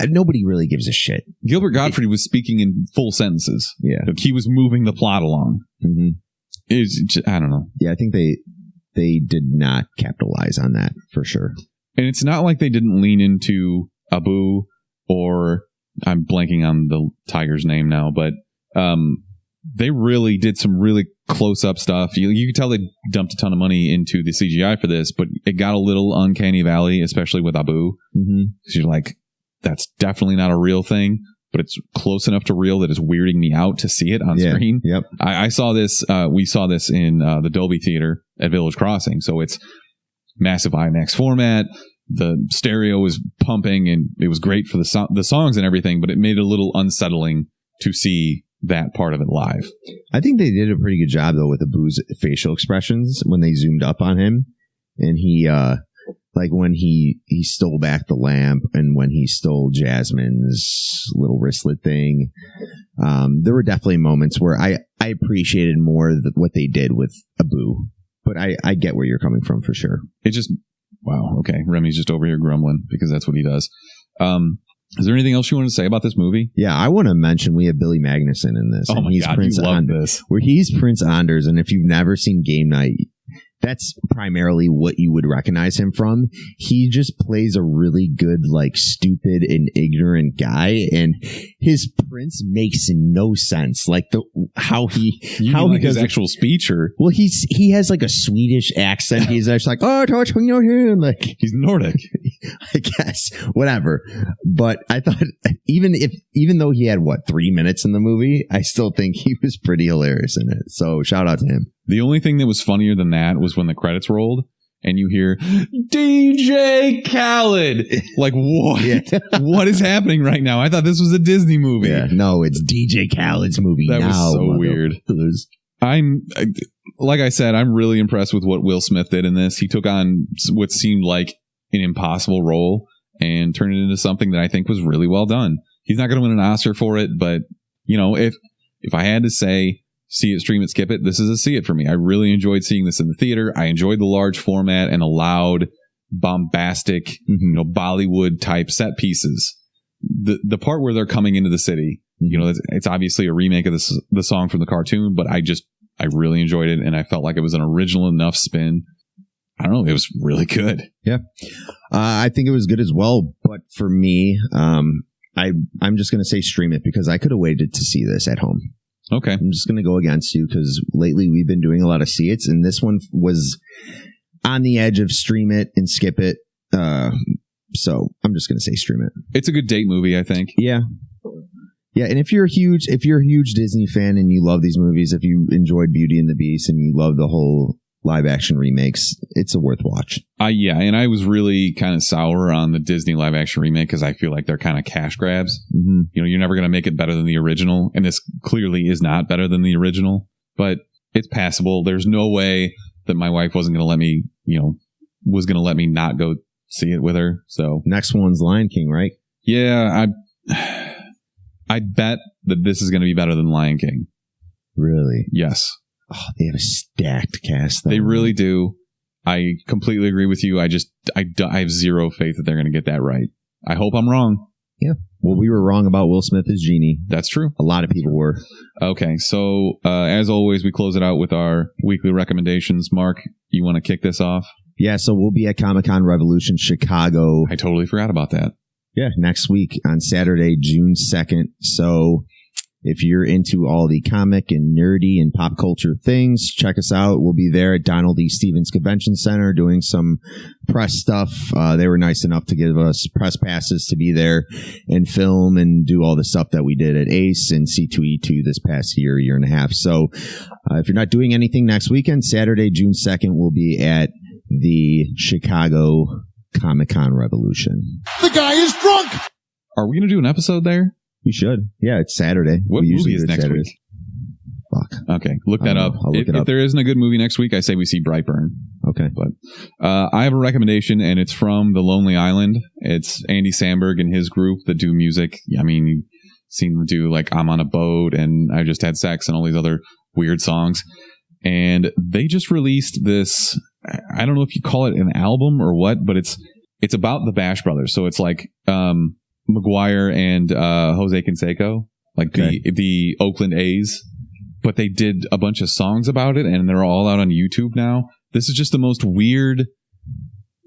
Speaker 2: nobody really gives a shit.
Speaker 1: Gilbert Gottfried was speaking in full sentences.
Speaker 2: Yeah.
Speaker 1: Like he was moving the plot along.
Speaker 2: Mm-hmm.
Speaker 1: I don't know.
Speaker 2: Yeah, I think they did not capitalize on that for sure.
Speaker 1: And it's not like they didn't lean into Abu, or I'm blanking on the tiger's name now, but they really did some really close-up stuff. You can tell they dumped a ton of money into the CGI for this, but it got a little uncanny valley, especially with Abu.
Speaker 2: Mm-hmm.
Speaker 1: Because you're like, that's definitely not a real thing, but it's close enough to real that it's weirding me out to see it on screen.
Speaker 2: Yep.
Speaker 1: I saw this. We saw this in the Dolby Theater at Village Crossing, so it's massive IMAX format. The stereo was pumping, and it was great for the songs and everything, but it made it a little unsettling to see that part of it live.
Speaker 2: I think they did a pretty good job though with Abu's facial expressions when they zoomed up on him, and he like when he stole back the lamp and when he stole Jasmine's little wristlet thing. There were definitely moments where I appreciated more what they did with Abu, but I get where you're coming from for sure.
Speaker 1: It just, wow. Okay. Remy's just over here grumbling because that's what he does. Is there anything else you want to say about this movie?
Speaker 2: Yeah, I want to mention we have Billy Magnuson in this.
Speaker 1: Oh my God, you love this.
Speaker 2: Where he's Prince Anders, and if you've never seen Game Night, That's primarily what you would recognize him from. He just plays a really good, like, stupid and ignorant guy, and his prince makes no sense. Like how he
Speaker 1: like
Speaker 2: does
Speaker 1: his actual speech, or
Speaker 2: he has like a Swedish accent. He's just like, oh, like
Speaker 1: he's Nordic,
Speaker 2: I guess, whatever. But I thought even though he had 3 minutes in the movie, I still think he was pretty hilarious in it. So shout out to him.
Speaker 1: The only thing that was funnier than that was when the credits rolled and you hear DJ Khaled. Like, what? Yeah. What is happening right now? I thought this was a Disney movie.
Speaker 2: Yeah, no, it's DJ Khaled's movie.
Speaker 1: That
Speaker 2: now,
Speaker 1: was so weird. Like I said, I'm really impressed with what Will Smith did in this. He took on what seemed like an impossible role and turned it into something that I think was really well done. He's not going to win an Oscar for it, but if I had to say, see it, stream it, skip it, this is a see it for me. I really enjoyed seeing this in the theater. I enjoyed the large format and the loud, bombastic, Bollywood type set pieces. The part where they're coming into the city, it's obviously a remake of the song from the cartoon, but I really enjoyed it, and I felt like it was an original enough spin. I don't know, it was really good.
Speaker 2: Yeah, I think it was good as well. But for me, I'm just going to say stream it, because I could have waited to see this at home.
Speaker 1: Okay.
Speaker 2: I'm just going to go against you, because lately we've been doing a lot of see it's, and this one was on the edge of stream it and skip it. So I'm just going to say stream it.
Speaker 1: It's a good date movie, I think.
Speaker 2: Yeah. Yeah. And if you're a huge Disney fan and you love these movies, if you enjoyed Beauty and the Beast and you love the whole live action remakes, it's a worth watch.
Speaker 1: Yeah, and I was really kind of sour on the Disney live action remake because I feel like they're kind of cash grabs.
Speaker 2: Mm-hmm.
Speaker 1: You're never going to make it better than the original, and this clearly is not better than the original, but it's passable. There's no way that my wife wasn't going to let me, was going to let me not go see it with her. So
Speaker 2: next one's Lion King, right?
Speaker 1: Yeah, I bet that this is going to be better than Lion King.
Speaker 2: Really?
Speaker 1: Yes.
Speaker 2: Oh, they have a stacked cast, though.
Speaker 1: They really do. I completely agree with you. I have zero faith that they're going to get that right. I hope I'm wrong.
Speaker 2: Yeah. Well, we were wrong about Will Smith as Genie.
Speaker 1: That's true.
Speaker 2: A lot of people were.
Speaker 1: Okay. So, as always, we close it out with our weekly recommendations. Mark, you want to kick this off?
Speaker 2: Yeah. So we'll be at Comic-Con Revolution Chicago.
Speaker 1: I totally forgot about that.
Speaker 2: Yeah. Next week on Saturday, June 2nd. So if you're into all the comic and nerdy and pop culture things, check us out. We'll be there at Donald E. Stevens Convention Center doing some press stuff. They were nice enough to give us press passes to be there and film and do all the stuff that we did at ACE and C2E2 this past year and a half. So if you're not doing anything next weekend, Saturday, June 2nd, we'll be at the Chicago Comic-Con Revolution.
Speaker 6: The guy is drunk!
Speaker 1: Are we going to do an episode there?
Speaker 2: We should. Yeah, it's Saturday.
Speaker 1: What movie is next week?
Speaker 2: Fuck.
Speaker 1: Okay, look that up. If there isn't a good movie next week, I say we see Brightburn.
Speaker 2: Okay.
Speaker 1: But I have a recommendation, and it's from The Lonely Island. It's Andy Samberg and his group that do music. I mean, you've seen them do, like, I'm on a Boat, and I Just Had Sex, and all these other weird songs. And they just released this, I don't know if you call it an album or what, but it's about the Bash Brothers. So it's like Maguire and Jose Canseco, like the Oakland A's, but they did a bunch of songs about it, and they're all out on YouTube now. This is just the most weird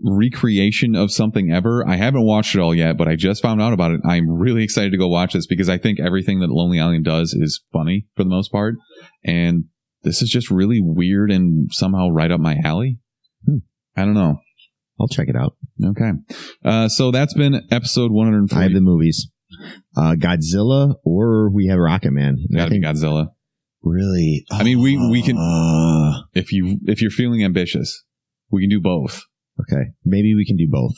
Speaker 1: recreation of something ever. I haven't watched it all yet, but I just found out about it. I'm really excited to go watch this because I think everything that Lonely Island does is funny for the most part, and this is just really weird and somehow right up my alley. I don't know.
Speaker 2: I'll check it out.
Speaker 1: Okay. So that's been episode 140.
Speaker 2: I have the movies. Godzilla, or we have Rocket Man.
Speaker 1: Gotta be Godzilla.
Speaker 2: Really?
Speaker 1: I mean, we can, if you're feeling ambitious, we can do both.
Speaker 2: Okay. Maybe we can do both.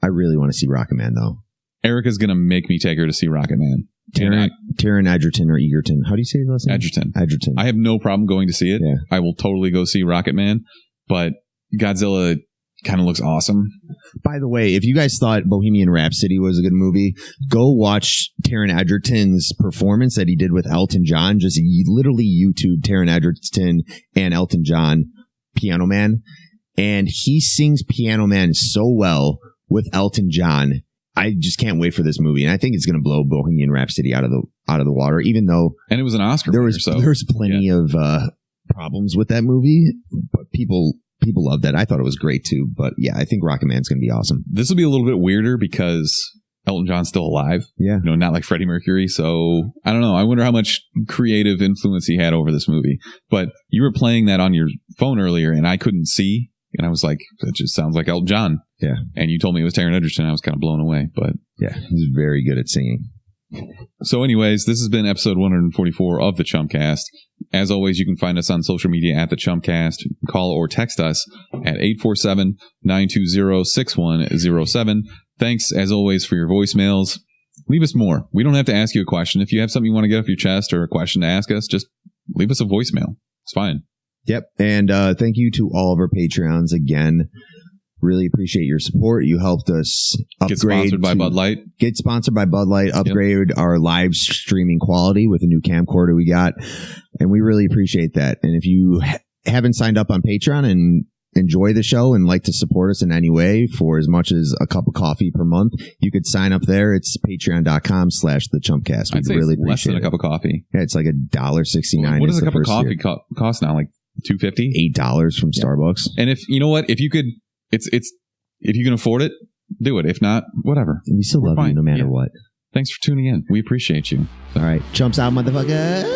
Speaker 2: I really want to see Rocket Man, though.
Speaker 1: Erica's going to make me take her to see Rocket Man.
Speaker 2: Taron Egerton or Egerton. How do you say his last name?
Speaker 1: Edgerton. I have no problem going to see it.
Speaker 2: Yeah.
Speaker 1: I will totally go see Rocket Man, but Godzilla kind of looks awesome.
Speaker 2: By the way, if you guys thought Bohemian Rhapsody was a good movie, go watch Taron Egerton's performance that he did with Elton John. Just literally YouTube Taron Egerton and Elton John, Piano Man. And he sings Piano Man so well with Elton John. I just can't wait for this movie, and I think it's going to blow Bohemian Rhapsody out of the water. Even though,
Speaker 1: and it was an Oscar
Speaker 2: there was plenty of problems with that movie, but people people loved that. I thought it was great too. But yeah, I think Rocket Man's going to be awesome.
Speaker 1: This will be a little bit weirder because Elton John's still alive.
Speaker 2: Yeah.
Speaker 1: Not like Freddie Mercury. So I don't know. I wonder how much creative influence he had over this movie. But you were playing that on your phone earlier and I couldn't see. And I was like, that just sounds like Elton John.
Speaker 2: Yeah.
Speaker 1: And you told me it was Taron Egerton. I was kind of blown away. But
Speaker 2: yeah, he's very good at singing.
Speaker 1: So anyways, this has been episode 144 of the Chumpcast. As always, you can find us on social media at the Chumpcast. Call or text us at 847-920-6107. Thanks, as always, for your voicemails. Leave us more. We don't have to ask you a question. If you have something you want to get off your chest or a question to ask us, just leave us a voicemail. It's fine.
Speaker 2: Yep. And thank you to all of our Patreons again. Really appreciate your support. You helped us upgrade.
Speaker 1: Get sponsored by Bud Light.
Speaker 2: Get sponsored by Bud Light. Upgrade our live streaming quality with a new camcorder we got. And we really appreciate that. And if you haven't signed up on Patreon and enjoy the show and like to support us in any way for as much as a cup of coffee per month, you could sign up there. It's patreon.com/the Chumpcast.
Speaker 1: I'd say really it's less than a cup of coffee.
Speaker 2: Yeah, it's like $1.69.
Speaker 1: What does a cup of coffee cost now? Like $2.50?
Speaker 2: $8 from Starbucks.
Speaker 1: And if you know what, if you could, if you can afford it, do it. If not, whatever.
Speaker 2: We still love you no matter what.
Speaker 1: Thanks for tuning in. We appreciate you.
Speaker 2: All right. Chumps out, motherfuckers.